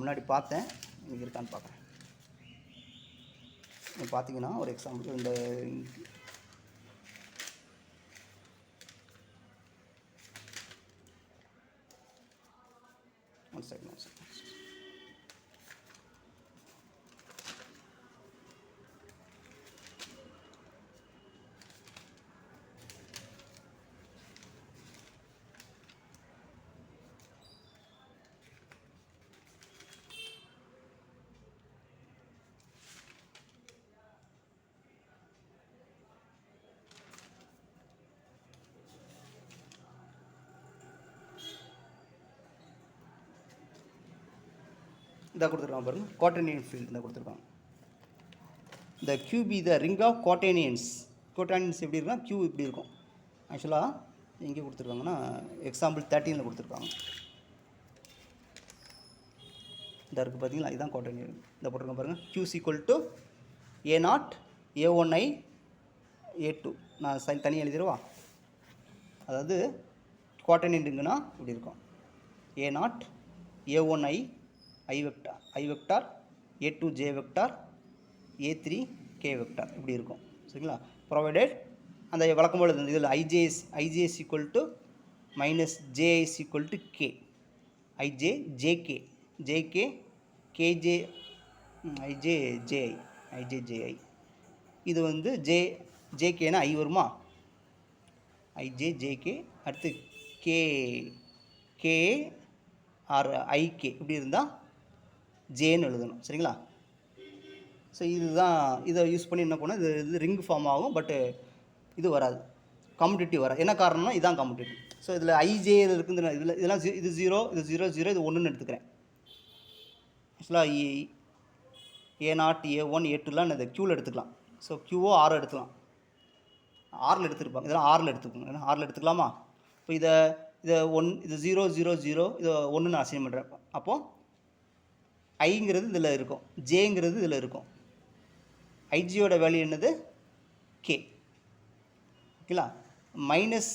S1: முன்னாடி பார்த்தேன், இங்கே இருக்கான்னு பார்க்குறேன். பார்த்தீங்கன்னா ஒரு எக்ஸாம்பிள், இந்த ஒன் செகண்ட் இதாக கொடுத்துருக்காங்க பாருங்கள், குவாட்டர்னியன் ஃபீல்டு இதாக கொடுத்துருக்காங்க. இந்த கியூபி த ரிங் ஆஃப் குவாட்டர்னியன்ஸ். குவாட்டர்னியன்ஸ் எப்படி இருக்குன்னா கியூ இப்படி இருக்கும். ஆக்சுவலாக எங்கே கொடுத்துருக்காங்கன்னா எக்ஸாம்பிள் 13 கொடுத்துருக்காங்க. இந்த இருக்குது பார்த்தீங்களா, இதுதான் குவாட்டர்னியன். இதை போட்டிருக்காங்க பாருங்கள், கியூஸ் equal to A0 A1I A2. நான் தனியாக எழுதிடுவா. அதாவது குவாட்டர்னியன் ரிங்குனா இப்படி இருக்கும், A0 A1I I vector A2 J vector A3 K vector இப்படி இருக்கும் சரிங்களா. ப்ரொவைடட் அந்த வழக்கம் போல் இதில் IJ equal to minus JI equal to K, IJ JK JK KJ IJ JI இது வந்து JKனா I வருமா, IJ JK அடுத்து K ஆர் IK இப்படி இருந்தால் ஜேன்னு எழுதணும் சரிங்களா. ஸோ இதுதான், இதை யூஸ் பண்ணி என்ன பண்ணால் இது ரிங் ஃபார்ம் ஆகும். பட்டு இது வராது, கம்யூட்டேட்டிவ் வராது. என்ன காரணம்னா இதுதான் கம்யூட்டேட்டிவ். ஸோ இதில் IJ இருக்குது, இதெல்லாம் இது 0 இது 0 0 இது 1ன்னு எடுத்துக்கிறேன். ஆக்சுவலாக A0 A1 A2லாம் இந்த க்யூவில் எடுத்துக்கலாம். ஸோ க்யூவோ ஆரோ எடுத்துக்கலாம், ஆரில் எடுத்துருப்பாங்க. இதெல்லாம் ஆரில் எடுத்துக்கோங்க, ஏன்னா ஆரில் எடுத்துக்கலாமா. இப்போ இதை 1 இது 0 0 0 இது 1 நான் அசைன் பண்ணுறேன். அப்போது ஐங்கிறது இதில் இருக்கும், ஜேங்கிறது இதில் இருக்கும். ஐஜியோட வேல்யூ என்னது K ஓகேங்களா. மைனஸ்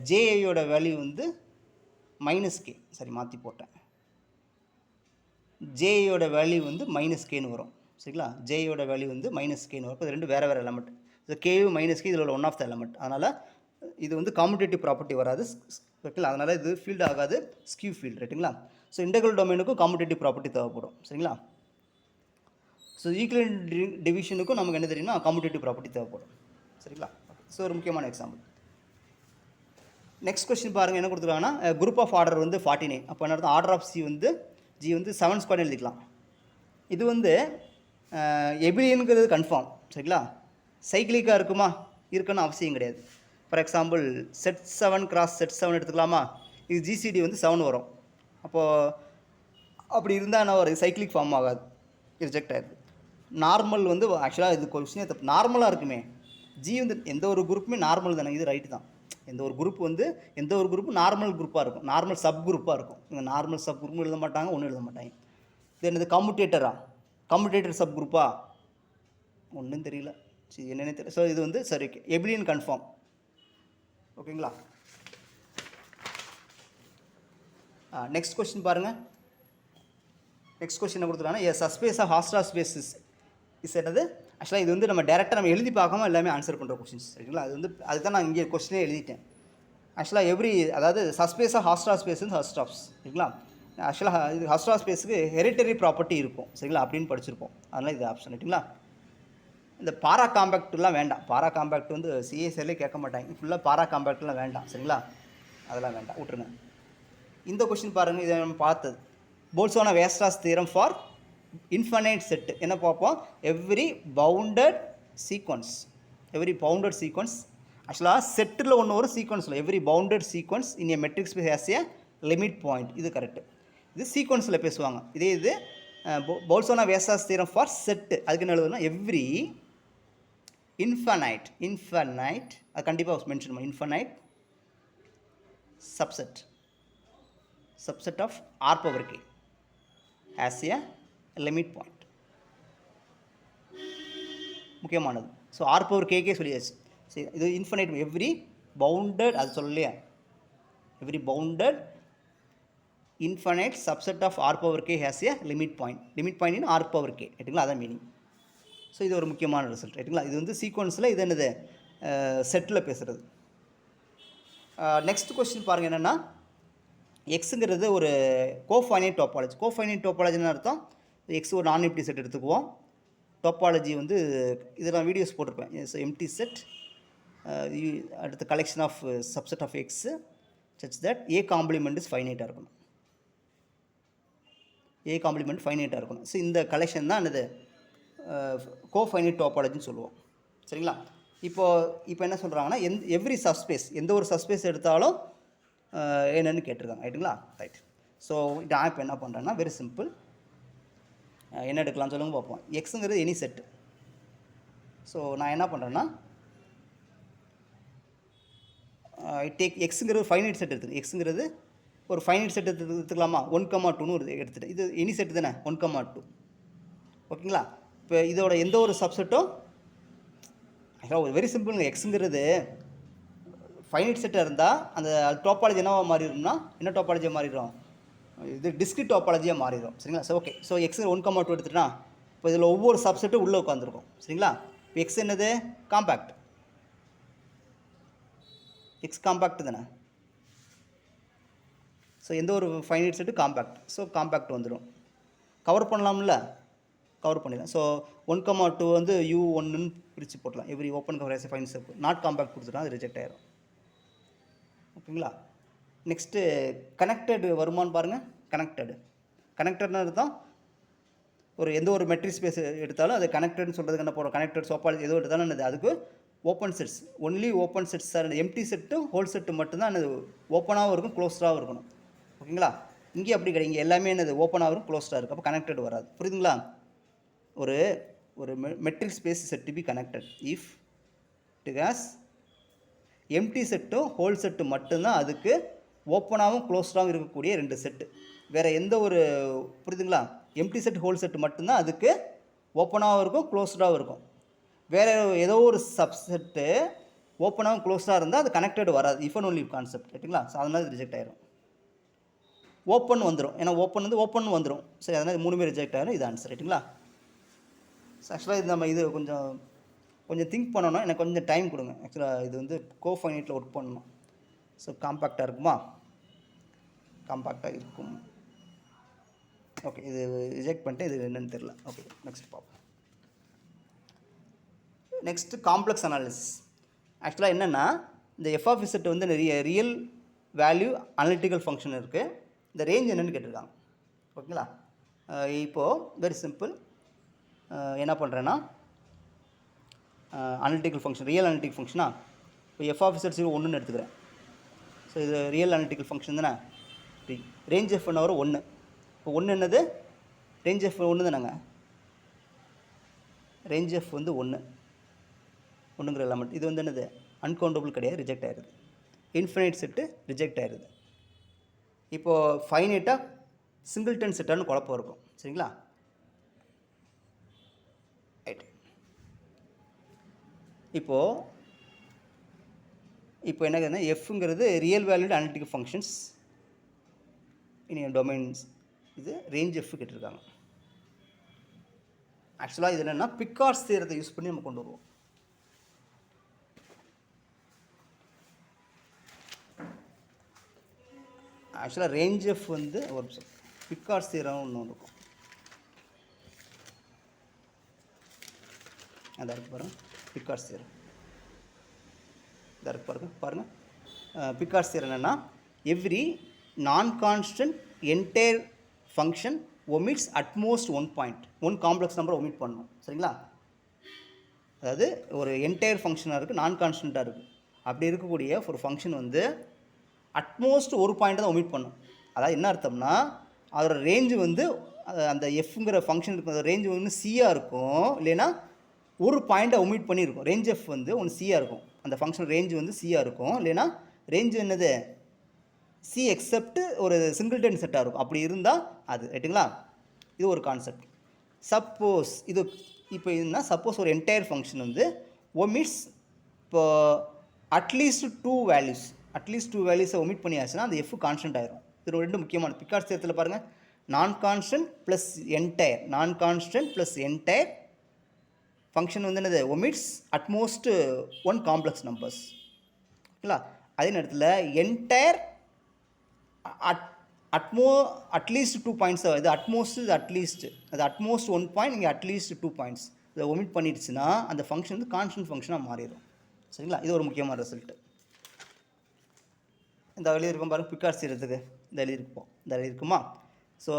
S1: ஜேஐயோட வேல்யூ வந்து மைனஸ் K, சரி மாற்றி போட்டேன். ஜேஐயோட வேல்யூ வந்து மைனஸ் Kன்னு வரும் சரிங்களா. ஜேஐயோட வேல்யூ வந்து மைனஸ் Kன்னு வரும். இது ரெண்டு வேறு வேறு எலமெண்ட். இது கேவும் மைனஸ் K இதில் ஒன் ஆஃப் த எலமெண்ட். அதனால் இது வந்து கம்யூட்டேட்டிவ் ப்ராப்பர்ட்டி வராது ஓகேங்களா. அதனால் இது ஃபீல்டு ஆகாது, ஸ்கியூ ஃபீல்டு ரைட்டுங்களா. ஸோ இன்டெக்ரல் டொமைனுக்கும் கம்யூட்டேட்டிவ் ப்ராப்பர்ட்டி தேவைப்படும் சரிங்களா. ஸோ ஈக்குவலன்ட் டிவிஷனுக்கும் நமக்கு என்ன தெரியும்னா கம்யூட்டேட்டிவ் ப்ராப்பர்ட்டி தேவைப்படும் சரிங்களா. ஸோ ஒரு முக்கியமான எக்ஸாம்பிள். நெக்ஸ்ட் கொஸ்டின் பாருங்கள், என்ன கொடுத்துருக்காங்கன்னா குரூப் ஆஃப் ஆர்டர் வந்து 49. அப்போ என்ன அர்த்தம், ஆர்டர் ஆஃப் G வந்து 7 ஸ்கொயர் எழுதிக்கலாம். இது வந்து எபிலியனுங்கிறது கன்ஃபார்ம் சரிங்களா. சைக்கிளிக்காக இருக்குமா, இருக்குன்னு அவசியம் கிடையாது. For example set 7 cross set 7 எடுத்துக்கலாமா. இது GCD வந்து 7 வரும். அப்போது அப்படி இருந்தால் என்ன ஒரு சைக்கிளிக் ஃபார்ம் ஆகாது, ரிஜெக்ட் ஆகிடுது. நார்மல் வந்து ஆக்சுவலாக இது கொஸ்டினே தப்பு, நார்மலாக இருக்குமே. G வந்து எந்த ஒரு குரூப்புமே நார்மல் தானே, இது ரைட்டு தான். எந்த ஒரு குரூப்பும் நார்மல் குரூப்பாக இருக்கும், நார்மல் சப் குரூப்பாக இருக்கும். இவங்க நார்மல் சப் குரூப்பும் எழுத மாட்டாங்க, ஒன்றும் எழுத மாட்டாங்க. இது என்னது கம்யூட்டேட்டர் சப் குரூப்பா, ஒன்றும் தெரியல, சரி என்னென்ன தெரியல. ஸோ இது வந்து சரி ஓகே, எபிலியன் கன்ஃபார்ம் ஓகேங்களா. நெக்ஸ்ட் கொஸ்டின் பாருங்கள். நெக்ஸ்ட் கொஸ்டின் கொடுத்துருக்காங்கன்னா சஸ்பேஸ் ஆஃப் ஹாஸ்டா ஸ்பேஸ் இஸ் என்னது ஆக்சுவலாக இது வந்து நம்ம டேரெக்டாக நம்ம எழுதி பார்க்காம எல்லாமே ஆன்சர் பண்ணுற கொஸ்டின்ஸ் சரிங்களா. அது வந்து அதுதான் நான் இங்கே கொஸ்டினே எழுதிட்டேன். ஆக்சுவலாக அதாவது சஸ்பேஸாக ஹாஸ்டா ஸ்பேஸ் வந்து ஹஸ்டாப்ஸ் சரிங்களா. ஆக்சுவலாக இது ஹஸ்டா ஸ்பேஸுக்கு ஹெரிட்டரி ப்ராப்பர்ட்டி இருக்கும் சரிங்களா அப்படின்னு படிச்சிருப்போம். அதனால் இது ஆப்ஷன் ரைட்டுங்களா. இந்த பாரா காம்பேக்ட்லாம் வேண்டாம். பாரா காம்பேக்ட் வந்து சிஎஸ்எல்லே கேட்க மாட்டாங்க. ஃபுல்லாக பாரா காம்பேக்ட்லாம் வேண்டாம் சரிங்களா. அதெல்லாம் வேண்டாம், விட்டுருங்க. இந்த கொஸ்டின் பாருங்கள், இதை நம்ம பார்த்தது Bolzano Weierstrass theorem for infinite set. என்ன பார்ப்போம்? எவ்ரி பவுண்டட் சீக்வன்ஸ் ஆக்சுவலாக செட்டில் ஒன்று வரும், சீக்வன்ஸில் every bounded sequence in a metric space has a limit point. இது கரெக்டு. இது சீக்வன்ஸில் பேசுவாங்க. இது Bolzano Weierstrass theorem for set. அதுக்கு என்ன எழுதுனா எவ்ரி இன்ஃபனைட் அது கண்டிப்பாக மென்ஷன் பண்ணும். Infinite subset of r power k as a limit point. முக்கியமானது. ஸோ ஆர் பவர் கேக்கே சொல்லியாச்சு. சரி, இது இன்ஃபனைட் எவ்ரி பவுண்டட், அது சொல்லலையா, every bounded infinite subset of R power K has a limit point in R power K ரைட்டுங்களா. அதான் meaning. So இது ஒரு முக்கியமான ரிசல்ட் ரைட்டுங்களா. இது வந்து சீக்வன்ஸில் இது என்னது செட்டில் பேசுகிறது. நெக்ஸ்ட் கொஸ்டின் பாருங்கள் என்னென்னா, எக்ஸுங்கிறது ஒரு கோஃபைனைட் டோப்பாலஜின்னு அர்த்தம். எக்ஸ் ஒரு நான் எம்டி செட் எடுத்துக்குவோம். டோப்பாலஜி வந்து இதில் நான் வீடியோஸ் போட்டிருப்பேன். ஸோ எம்டி செட் அடுத்த collection of subset of x such that a complement is ஃபைனைட்டாக இருக்கணும். ஸோ இந்த கலெக்ஷன் தான் என்னது கோஃபைனைட் டோப்பாலஜின்னு சொல்லுவோம் சரிங்களா. இப்போ என்ன சொல்கிறாங்கன்னா, எவ்ரி சப்ஸ்பேஸ், எந்த ஒரு சப்ஸ்பேஸ் எடுத்தாலும் என்னென்னு கேட்டிருக்காங்க ரைட்டுங்களா. ரைட். ஸோ நான் இப்போ என்ன பண்ணுறேன்னா வெரி சிம்பிள். என்ன எடுக்கலாம்னு சொல்லுங்க பார்ப்போம். எக்ஸுங்கிறது எனி செட்டு. ஸோ நான் என்ன பண்ணுறேன்னா டேக் எக்ஸுங்கிறது ஃபைனைட் செட் எடுத்துக்கு. எக்ஸுங்கிறது ஒரு ஃபைனைட் செட் எடுத்துக்கலாமா. 1,2ன்னு ஒரு எடுத்துகிட்டு, இது எனி செட்டு தானே 1,2 ஓகேங்களா. இப்போ இதோட எந்த ஒரு சப்செட்டும் ஆக்சுவலாக வெரி சிம்பிளுங்க. எக்ஸுங்கிறது ஃபைனைட் செட்டாக இருந்தால் அந்த டோப்பாலஜி என்னவாக மாறிடும்னா, என்ன டோப்பாலஜியாக மாறிடும், இது டிஸ்கிரிட் டோப்பாலஜியாக மாறிடும் சரிங்களா. So okay. ஸோ எக்ஸ் 1,2 எடுத்துட்டா, இப்போ இதில் ஒவ்வொரு சப்செட்டும் உள்ளே உட்காந்துருக்கும் சரிங்களா. இப்போ எக்ஸ் என்னது காம்பேக்ட், எக்ஸ் காம்பேக்ட் தானே. ஸோ எந்த ஒரு finite set compact. So compact வந்துடும். கவர் பண்ணலாம்ல, கவர் பண்ணிடலாம். ஸோ 1,2 வந்து U1ன்னு பிரித்து போட்டலாம். Every open cover has fine sub. Not compact கொடுத்துட்டா அது ரிஜெக்ட் ஆயிரும் ஓகேங்களா. நெக்ஸ்ட்டு கனெக்டட் வருமானு பாருங்கள். கனெக்டட்னு அர்த்தம் ஒரு எந்த ஒரு மெட்ரிக் ஸ்பேஸ் எடுத்தாலும் அது கனெக்டட்னு சொல்கிறதுக்கு என்ன போகிறோம். கனெக்டட் சோப்பாலஜி எதோ எடுத்தாலும் என்னது அதுக்கு open sets, only open sets sir. Empty set whole set மட்டும்தான் என்னது ஓப்பனாகவும் இருக்கும் க்ளோஸ்டாகவும் இருக்கணும் ஓகேங்களா. இங்கே அப்படி கிடையாது. இங்கே எல்லாமே என்னது ஓப்பனாக இருக்கும் க்ளோஸ்டாக இருக்கும். அப்போ கனெக்டட் வராது. புரியுதுங்களா. ஒரு metric space said to be connected if it has empty செட்டும் ஹோல் செட்டு மட்டும்தான் அதுக்கு ஓப்பனாகவும் க்ளோஸ்டாகவும் இருக்கக்கூடிய 2 செட்டு. வேறு எந்த ஒரு, புரியுதுங்களா, எம்டி செட் ஹோல் செட்டு மட்டும்தான் அதுக்கு ஓப்பனாகவும் இருக்கும் க்ளோஸ்டாகவும் இருக்கும். வேறு ஏதோ ஒரு சப்செட்டு ஓப்பனாகவும் க்ளோஸ்டாக இருந்தால் அது கனெக்டட் வராது. இஃப் அண்ட் ஒன்லி கான்செப்ட் ரைட்டுங்களா. ஸோ அதனால் இது ரிஜெக்ட் ஆயிரும். ஓப்பன் வந்துடும். ஏன்னா ஓப்பன் வந்துடும். சரி, அதனால் 3 ரிஜெக்ட் ஆயிரும். இது ஆன்சர் ரைட்டுங்களா. ஆக்சுவலாக இது நம்ம இது கொஞ்சம் திங்க் பண்ணணும். எனக்கு கொஞ்சம் டைம் கொடுங்க. ஆக்சுவலாக இது வந்து கோஃபைனைட்டில் ஒர்க் பண்ணணும். ஸோ காம்பேக்டாக இருக்குமா, காம்பேக்டாக இருக்கும். ஓகே, இது ரிஜெக்ட் பண்ணிட்டு இது என்னென்னு தெரில. ஓகே, நெக்ஸ்ட் பார்ப்போம். Next complex analysis. ஆக்சுவலாக என்னென்னா, இந்த எஃப்ஆஃப் செட் வந்து நிறைய ரியல் வேல்யூ அனலிட்டிக்கல் ஃபங்க்ஷன் இருக்குது. இந்த ரேஞ்ச் என்னென்னு கேட்டிருக்காங்க ஓகேங்களா. இப்போது வெரி சிம்பிள். என்ன பண்ணுறேன்னா, அனலிட்டிக்கல் ஃபங்க்ஷன், ரியல் அனலிட்டிக்கல் ஃபங்க்ஷனா, இப்போ எஃப்ஆஃப் செட் 1ன்னு எடுத்துக்கிறேன். ஸோ இது ரியல் அனலிட்டிக்கல் ஃபங்க்ஷன் தானே. ரேஞ்ச் எஃப் என்ன வரும் 1. இப்போ 1 என்னது, ரேஞ்ச் எஃப் 1 தானேங்க. ரேஞ்ச் எஃப் வந்து 1ங்கிற எலமெண்ட். இது வந்து என்னது அன்கவுண்டபிள் கிடையாது, ரிஜெக்ட் ஆயிடுது. இன்ஃபினைட் செட்டு ரிஜெக்ட் ஆயிடுது. இப்போது ஃபைனைட்டாக சிங்கிள்டன் செட்டான்னு குழப்பம் இருக்கும் சரிங்களா. ரைட். இப்போ என்ன எஃப்ங்கிறது real valued analytical functions in domains. இது ரேஞ்ச் எஃப் கேட்டிருக்காங்க. ஆக்சுவலாக இது என்னென்னா பிக்கார்ட்ஸ் தியரத்தை யூஸ் பண்ணி நம்ம கொண்டு வருவோம். ஆக்சுவலாக ரேஞ்ச் எஃப் வந்து ஒரு பிக்கார்ட்ஸ் தியரம் ஒன்று இருக்கும். அதான் இருக்கு பாருங்கள், பிக்கார்ட்ஸ் தியரம் இதாக இருக்கு பாருங்கள். பிக்கார்ட்ஸ் தியரம் என்னென்னா every non constant entire function omits at most one point, one complex number omit பண்ணணும். சரிங்களா? அதாவது ஒரு என்டையர் ஃபங்க்ஷனாக இருக்குது, நான் கான்ஸ்டண்ட்டாக இருக்குது. அப்படி இருக்கக்கூடிய ஒரு ஃபங்க்ஷன் வந்து அட்மோஸ்ட் ஒரு பாயிண்ட்டை தான் ஒமிட் பண்ணும். அதாவது என்ன அர்த்தம்னா அதோட ரேஞ்சு வந்து அந்த எஃப்ங்கிற ஃபங்க்ஷன் இருக்கும், அந்த ரேஞ்சு வந்து சியாக இருக்கும், இல்லைன்னா ஒரு பாயிண்ட்டை ஒமிட் பண்ணியிருக்கும். ரேஞ்ச் எஃப் வந்து ஒன்று சியாக இருக்கும், அந்த ஃபங்க்ஷன் ரேஞ்சு வந்து சியாக இருக்கும், இல்லைன்னா ரேஞ்சு என்னது சி எக்ஸப்ட் ஒரு சிங்கிள்டன் செட்டாக இருக்கும். அப்படி இருந்தால் அது ரைட்டுங்களா? இது ஒரு கான்செப்ட். சப்போஸ் இது இப்போ இதுனா சப்போஸ் ஒரு என்டையர் ஃபங்க்ஷன் வந்து ஒமிட்ஸ் இப்போ அட்லீஸ்ட் டூ வேல்யூஸை ஒமிட் பண்ணியாச்சுன்னா அந்த எஃப் கான்ஸ்டன்ட் ஆயிரும். இது ரெண்டு முக்கியமான பிக்கார்ட்ஸ் தியரத்தில் பாருங்கள். நான் கான்ஸ்டன்ட் ப்ளஸ் என்டையர் ஃபங்க்ஷன் வந்து என்னது ஒமிட்ஸ் அட்மோஸ்ட் ஒன் காம்ப்ளெக்ஸ் நம்பர்ஸ். ஓகேங்களா? அதே நேரத்தில் என்டையர் அட்லீஸ்ட் 2 பாயிண்ட்ஸ். இது அட்மோஸ்ட் 1 பாயிண்ட், இங்கே அட்லீஸ்ட் 2 பாயிண்ட்ஸ் இதை ஒமிட் பண்ணிடுச்சுன்னா அந்த ஃபங்க்ஷன் வந்து கான்ஸ்டன்ட் ஃபங்க்ஷனாக மாறிடும். சரிங்களா? இது ஒரு முக்கியமான ரிசல்ட்டு. இந்த எழுதியிருக்கோம் பாருங்கள், பிக்கார்ட்ஸ் தியரத்துக்கு இந்த எழுதியிருக்குமா? ஸோ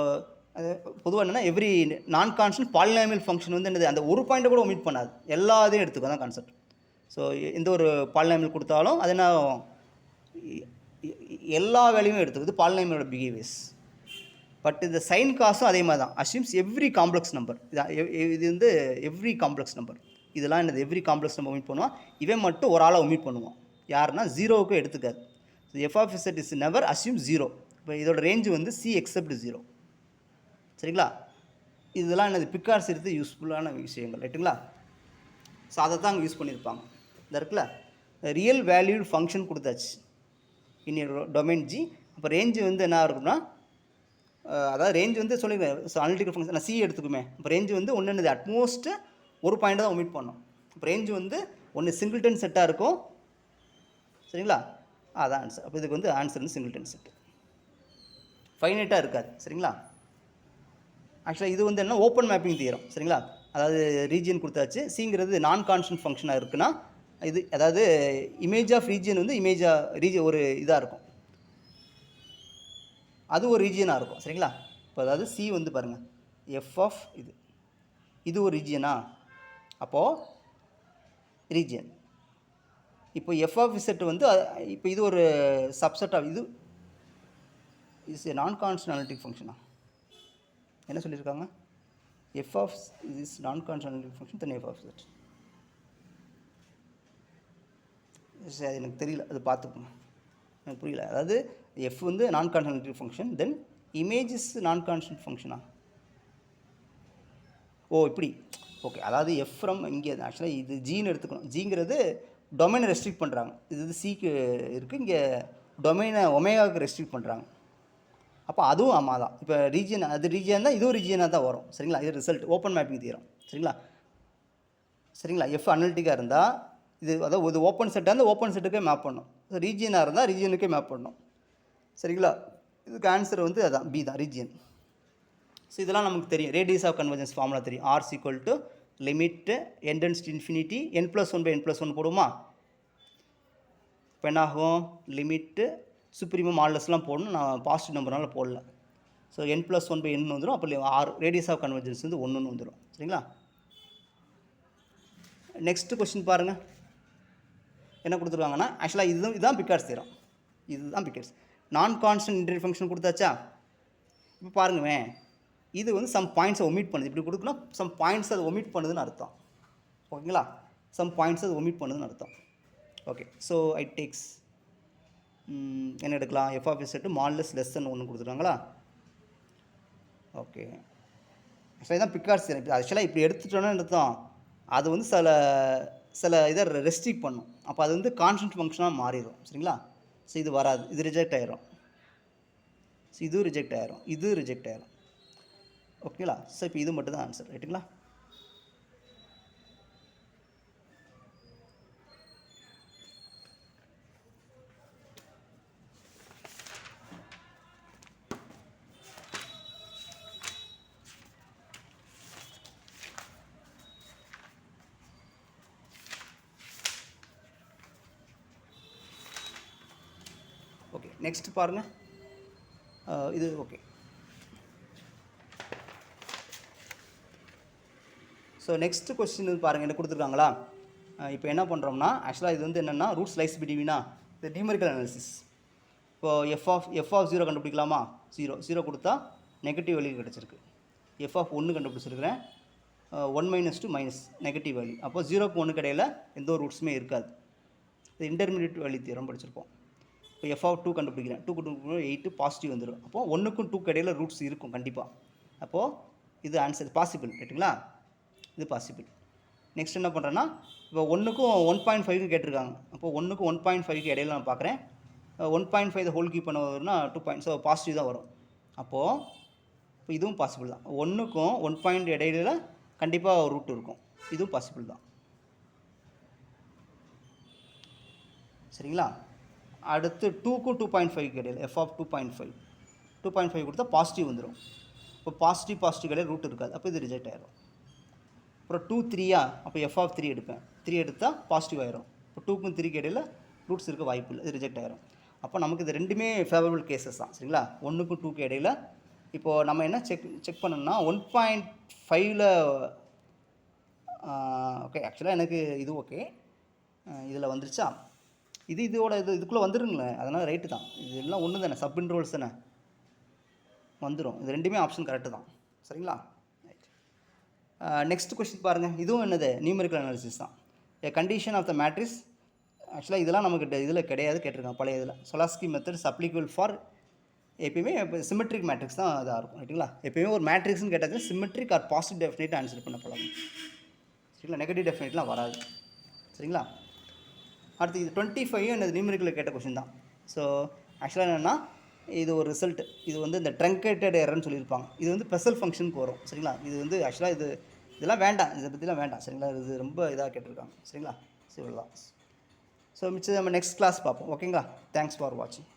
S1: அது பொதுவாக என்னென்னா every non constant polynomial function வந்து என்னது அந்த ஒரு பாயிண்ட்டை கூட ஒமிட் பண்ணாது, எல்லாத்தையும் எடுத்துக்கும். தான் கான்செப்ட். ஸோ எந்த ஒரு பாலினாமியல் கொடுத்தாலும் அது என்ன எல்லா வேலையுமே எடுத்துக்குது, பாலினாமியலோட பிஹேவியர்ஸ். பட் இந்த சைன் காசும் அதே மாதிரி தான். அஸ்யூம்ஸ் எவ்ரி காம்ப்ளெக்ஸ் நம்பர். இது வந்து எவ்ரி காம்ப்ளெக்ஸ் நம்பர். இதெல்லாம் என்னது எவ்ரி காம்ப்ளெக்ஸ் நம்பர் ஒமிட் பண்ணுவான். இவன் மட்டும் ஒரு ஆளாக ஒமிட் பண்ணுவான். யாருன்னா ஜீரோவுக்கு எடுத்துக்காது. So f of z is never assume zero. இப்போ இதோட ரேஞ்சு வந்து சி எக்ஸப்ட் ஜீரோ. சரிங்களா? இதெல்லாம் என்னது பிக்கார்ட்ஸ் எடுத்து யூஸ்ஃபுல்லான விஷயங்கள் ரைட்டுங்களா? ஸோ அதை தான் அங்கே யூஸ் பண்ணியிருப்பாங்க. இந்த இருக்குல்ல ரியல் வேல்யூட் ஃபங்க்ஷன் கொடுத்தாச்சு இன் டொமைன் ஜி. அப்போ ரேஞ்சு வந்து என்ன இருக்கும்னா அதாவது ரேஞ்சு வந்து சொல்லிடுவேன். ஸோ அனலிட்டிக்கல் ஃபங்க்ஷன் நான் சி எடுத்துக்குமே. இப்போ ரேஞ்சு வந்து ஒன்று என்னது அட்மோஸ்ட்டு ஒரு பாயிண்ட் தான் ஒமிட் பண்ணோம். இப்போ ரேஞ்சு வந்து ஒன்று சிங்கிள்டன் செட்டாக இருக்கும். சரிங்களா? அதான் ஆன்சர். அப்போ இதுக்கு வந்து ஆன்சர் வந்து சிங்கிள்டன் செட், ஃபைனைட்டாக இருக்காது. சரிங்களா? ஆக்சுவலாக இது வந்து என்ன ஓப்பன் மேப்பிங் தியரம். சரிங்களா? அதாவது ரீஜியன் கொடுத்தாச்சு. சிங்கிறது நான் கான்ஸ்டன்ட் ஃபங்க்ஷனாக இருக்குன்னா இது அதாவது இமேஜ் ஆஃப் ரீஜியன் வந்து ஒரு இதாக இருக்கும், அது ஒரு ரீஜியனாக இருக்கும். சரிங்களா? இப்போ அதாவது சி வந்து பாருங்கள் எஃப் ஆஃப் இது ஒரு ரீஜியனா, அப்போது ரீஜியன். இப்போ எஃப் ஆஃப் இசட் வந்து இப்போ இது ஒரு சப்செட் ஆஃப் இது is a non constant analytic ஃபங்க்ஷனா என்ன சொல்லியிருக்காங்க? F of is non constant analytic function then F of Z. சரி, அது எனக்கு தெரியல, அது பார்த்துக்கோங்க, எனக்கு புரியல. அதாவது எஃப் வந்து நான் constant function, then image is non constant ஃபங்க்ஷனா? ஓ இப்படி, ஓகே. அதாவது எஃப் ஃப்ரம் இங்கே ஆக்சுவலாக இது ஜின்னு எடுத்துக்கணும். ஜிங்கிறது டொமைனை ரெஸ்ட்ரிக்ட் பண்ணுறாங்க. இது சிக்கு இருக்குது, இங்கே டொமைனை ஒமேகாவுக்கு ரெஸ்ட்ரிக்ட் பண்ணுறாங்க. அப்போ அதுவும் ஆமாம் தான். இப்போ ரீஜியன் அது ரீஜியன் தான், இதுவும் ரீஜியனாக தான் வரும். சரிங்களா? இது ரிசல்ட் ஓப்பன் மேப்பிங் தியரம். சரிங்களா? எஃப் அனலிட்டிக்காக இருந்தால் இது அதாவது இது ஓப்பன் செட்டாக இருந்தால் ஓப்பன் செட்டுக்கே மேப் பண்ணணும். ரீஜியனாக இருந்தால் ரீஜியனுக்கே மேப் பண்ணணும். சரிங்களா? இதுக்கு ஆன்சர் வந்து அதான் பி தான், ரீஜியன். ஸோ இதெல்லாம் நமக்கு தெரியும். ரேடியஸ் ஆஃப் கன்வர்ஜென்ஸ் ஃபார்முலா தெரியும். R equal to limit n tends to infinity n+1/n+1 போடுமா? இப்போ என்ன ஆகும்? லிமிட்டு சுப்ரீமம் மாடலஸ்லாம் போடணும். நான் பாசிட்டிவ் நம்பர்னால போடல. ஸோ n+1/n வந்துடும். அப்போ ஆர் ரேடியஸ் ஆஃப் கன்வர்ஜென்ஸ் வந்து 1ன்னு வந்துடும். சரிங்களா? நெக்ஸ்ட்டு கொஸ்டின் பாருங்கள், என்ன கொடுத்துருக்காங்கன்னா ஆக்சுவலாக இதுதான் பிக்கார்ட்ஸ் தியரம். இதுதான் பிக்கார்ட்ஸ். நான் கான்ஸ்டன்ட் இன்டெகிரல் ஃபங்க்ஷன் கொடுத்தாச்சா? இப்போ பாருங்கவேன், இது வந்து சம் பாயிண்ட்ஸை ஒமிட் பண்ணுது. இப்படி கொடுக்கணும், சம் பாயிண்ட்ஸ் அது ஒமிட் பண்ணுதுன்னு அர்த்தம். ஓகேங்களா? சம் பாயிண்ட்ஸ் அது ஒமிட் பண்ணுதுன்னு அர்த்தம். ஓகே. ஸோ ஐ டேக்ஸ் என்ன எடுக்கலாம்? F of Z modulus less than 1 கொடுத்துருக்காங்களா? ஓகே. ஆக்சுவலாக தான் பிக்கார்ட்ஸ் தியரம். ஆக்சுவலாக இப்படி எடுத்துட்டோன்னு அர்த்தம் அது வந்து சில இதை ரெஸ்ட்ரிக்ட் பண்ணும். அப்போ அது வந்து கான்ஸ்டன்ட் ஃபங்க்ஷனாக மாறிடும். சரிங்களா? ஸோ இது வராது, இது ரிஜெக்ட் ஆயிரும். ஸோ இதுவும் ரிஜெக்ட் ஆயிரும், இது ரிஜெக்ட் ஆயிரும். ஓகேங்களா? ஸோ இப்போ இது மட்டும் தான் ஆன்சர் ரைட்டுங்களா? நெக்ஸ்ட் பாருங்கள், இது ஓகே. ஸோ நெக்ஸ்ட் கொஸ்டின் பாருங்கள், என்ன கொடுத்துருக்காங்களா. இப்போ என்ன பண்ணுறோம்னா, ஆக்சுவலாக இது வந்து என்னென்னா ரூட் ஸ்லைஸ் பிடிவினா இது நியூமெரிக்கல் அனாலிசிஸ். இப்போது எஃப் ஆஃப் 0 கண்டுபிடிக்கலாமா. 0 கொடுத்தா நெகட்டிவ் வேல்யூ கிடச்சிருக்கு. எஃப் ஆஃப் 1 கண்டுபிடிச்சிருக்கிறேன், 1 - 2 மைனஸ் நெகட்டிவ் வேல்யூ. அப்போ 0க்கு 1 இடையில எந்த ஒரு ரூட்ஸுமே இருக்காது. இது இன்டர்மீடியட் வேல்யூ தியரம் படிச்சிருப்போம். இப்போ எஃப் ஆஃப் 2 கண்டுபிடிக்கிறேன், 2 × 8 பாசிட்டிவ் வந்துடும். அப்போது 1க்கும் 2க்கு இடையில ரூட்ஸ் இருக்கும் கண்டிப்பாக. அப்போது இது ஆன்சர் பாசிபிள், ரைட்டுங்களா. இது பாசிபிள். நெக்ஸ்ட் என்ன பண்ணுறேன்னா, இப்போ 1க்கும் 1.5க்கு கேட்டிருக்காங்க. அப்போது 1க்கும் 1.5க்கு இடையில நான் பார்க்குறேன். 1.5 ஹோல் கீப் பண்ண வரும்னா 2. ஸோ பாசிட்டிவ் தான் வரும். அப்போது இப்போ இதுவும் பாசிபிள் தான். 1க்கும் 1 இடையில கண்டிப்பாக ஒரு ரூட் இருக்கும். இதுவும் பாசிபிள் தான். சரிங்களா. அடுத்து 2க்கும் 2.5க்கு இடையில எஃப் ஆஃப் 2.5 கொடுத்தா பாசிட்டிவ் வந்துடும். இப்போ பாசிட்டிவ் இடையில ரூட் இருக்காது. அப்போ இது ரிஜெக்ட் ஆகிடும். அப்புறம் 2, 3 அப்போ எஃப் ஆஃப் 3 எடுப்பேன். 3 எடுத்தால் பாசிட்டிவ் ஆயிரும். இப்போ 2க்கும் 3க்கு இடையில ரூட்ஸ் இருக்க வாய்ப்பு இல்லை, இது ரிஜெக்ட் ஆகிரும். அப்போ நமக்கு இது ரெண்டுமே ஃபேவரபிள் கேசஸ் தான். சரிங்களா. 1க்கும் 2க்கு இடையில இப்போது நம்ம என்ன செக் பண்ணணும்னா 1.5ல் ஓகே. ஆக்சுவலாக எனக்கு இது ஓகே, இதில் வந்துருச்சா. இதுக்குள்ளே வந்துடுங்களேன், அதனால் ரைட்டு தான். இது எல்லாம் ஒன்று தானே, சப் இன்ட்ரோல்ஸ் தானே, வந்துடும். இது ரெண்டுமே ஆப்ஷன் கரெக்டு தான். சரிங்களா. நெக்ஸ்ட் கொஸ்டின் பாருங்கள், இதுவும் என்னது நியூமெரிக்கல் அனாலிசிஸ் தான். ஏ கண்டிஷன் ஆஃப் த மேட்ரிக்ஸ். ஆக்சுவலாக இதெல்லாம் நமக்கு இதில் கிடையாது, கேட்டிருக்காங்க பழைய இதில். சொலாஸ்கி மெத்தட் அப்ளிகபிள் ஃபார் எப்பயுமே இப்போ சிமெட்ரிக் மேட்ரிக்ஸ் தான் இதாக இருக்கும், ரைட்டுங்களா. எப்பயுமே ஒரு மேட்ரிக்ஸ்னு கேட்டால் symmetric or positive definite answer பண்ண போகலாம். சரிங்களா. நெகட்டிவ் டெஃபினேட்லாம் வராது. சரிங்களா. அடுத்து இது 25 என்னது நியூமெரிக்கலில் கேட்ட கொஸ்டின் தான். ஸோ ஆக்சுவலாக என்னென்னா, இது ஒரு ரிசல்ட். இது வந்து இந்த ட்ரங்கேட்டட் எரர்னு சொல்லியிருப்பாங்க. இது வந்து ஸ்பெஷல் ஃபங்க்ஷனுக்கு வரும். சரிங்களா. இது வந்து ஆக்சுவலாக இதெல்லாம் வேண்டாம், இதை பற்றிலாம் வேண்டாம். சரிங்களா. இது ரொம்ப இதாக கேட்டிருக்காங்க. சரிங்களா. ஸோ இவ்வளோதான். ஸோ மிச்சம் நம்ம நெக்ஸ்ட் கிளாஸ் பார்ப்போம். ஓகேங்களா. தேங்க்ஸ் ஃபார் வாட்சிங்.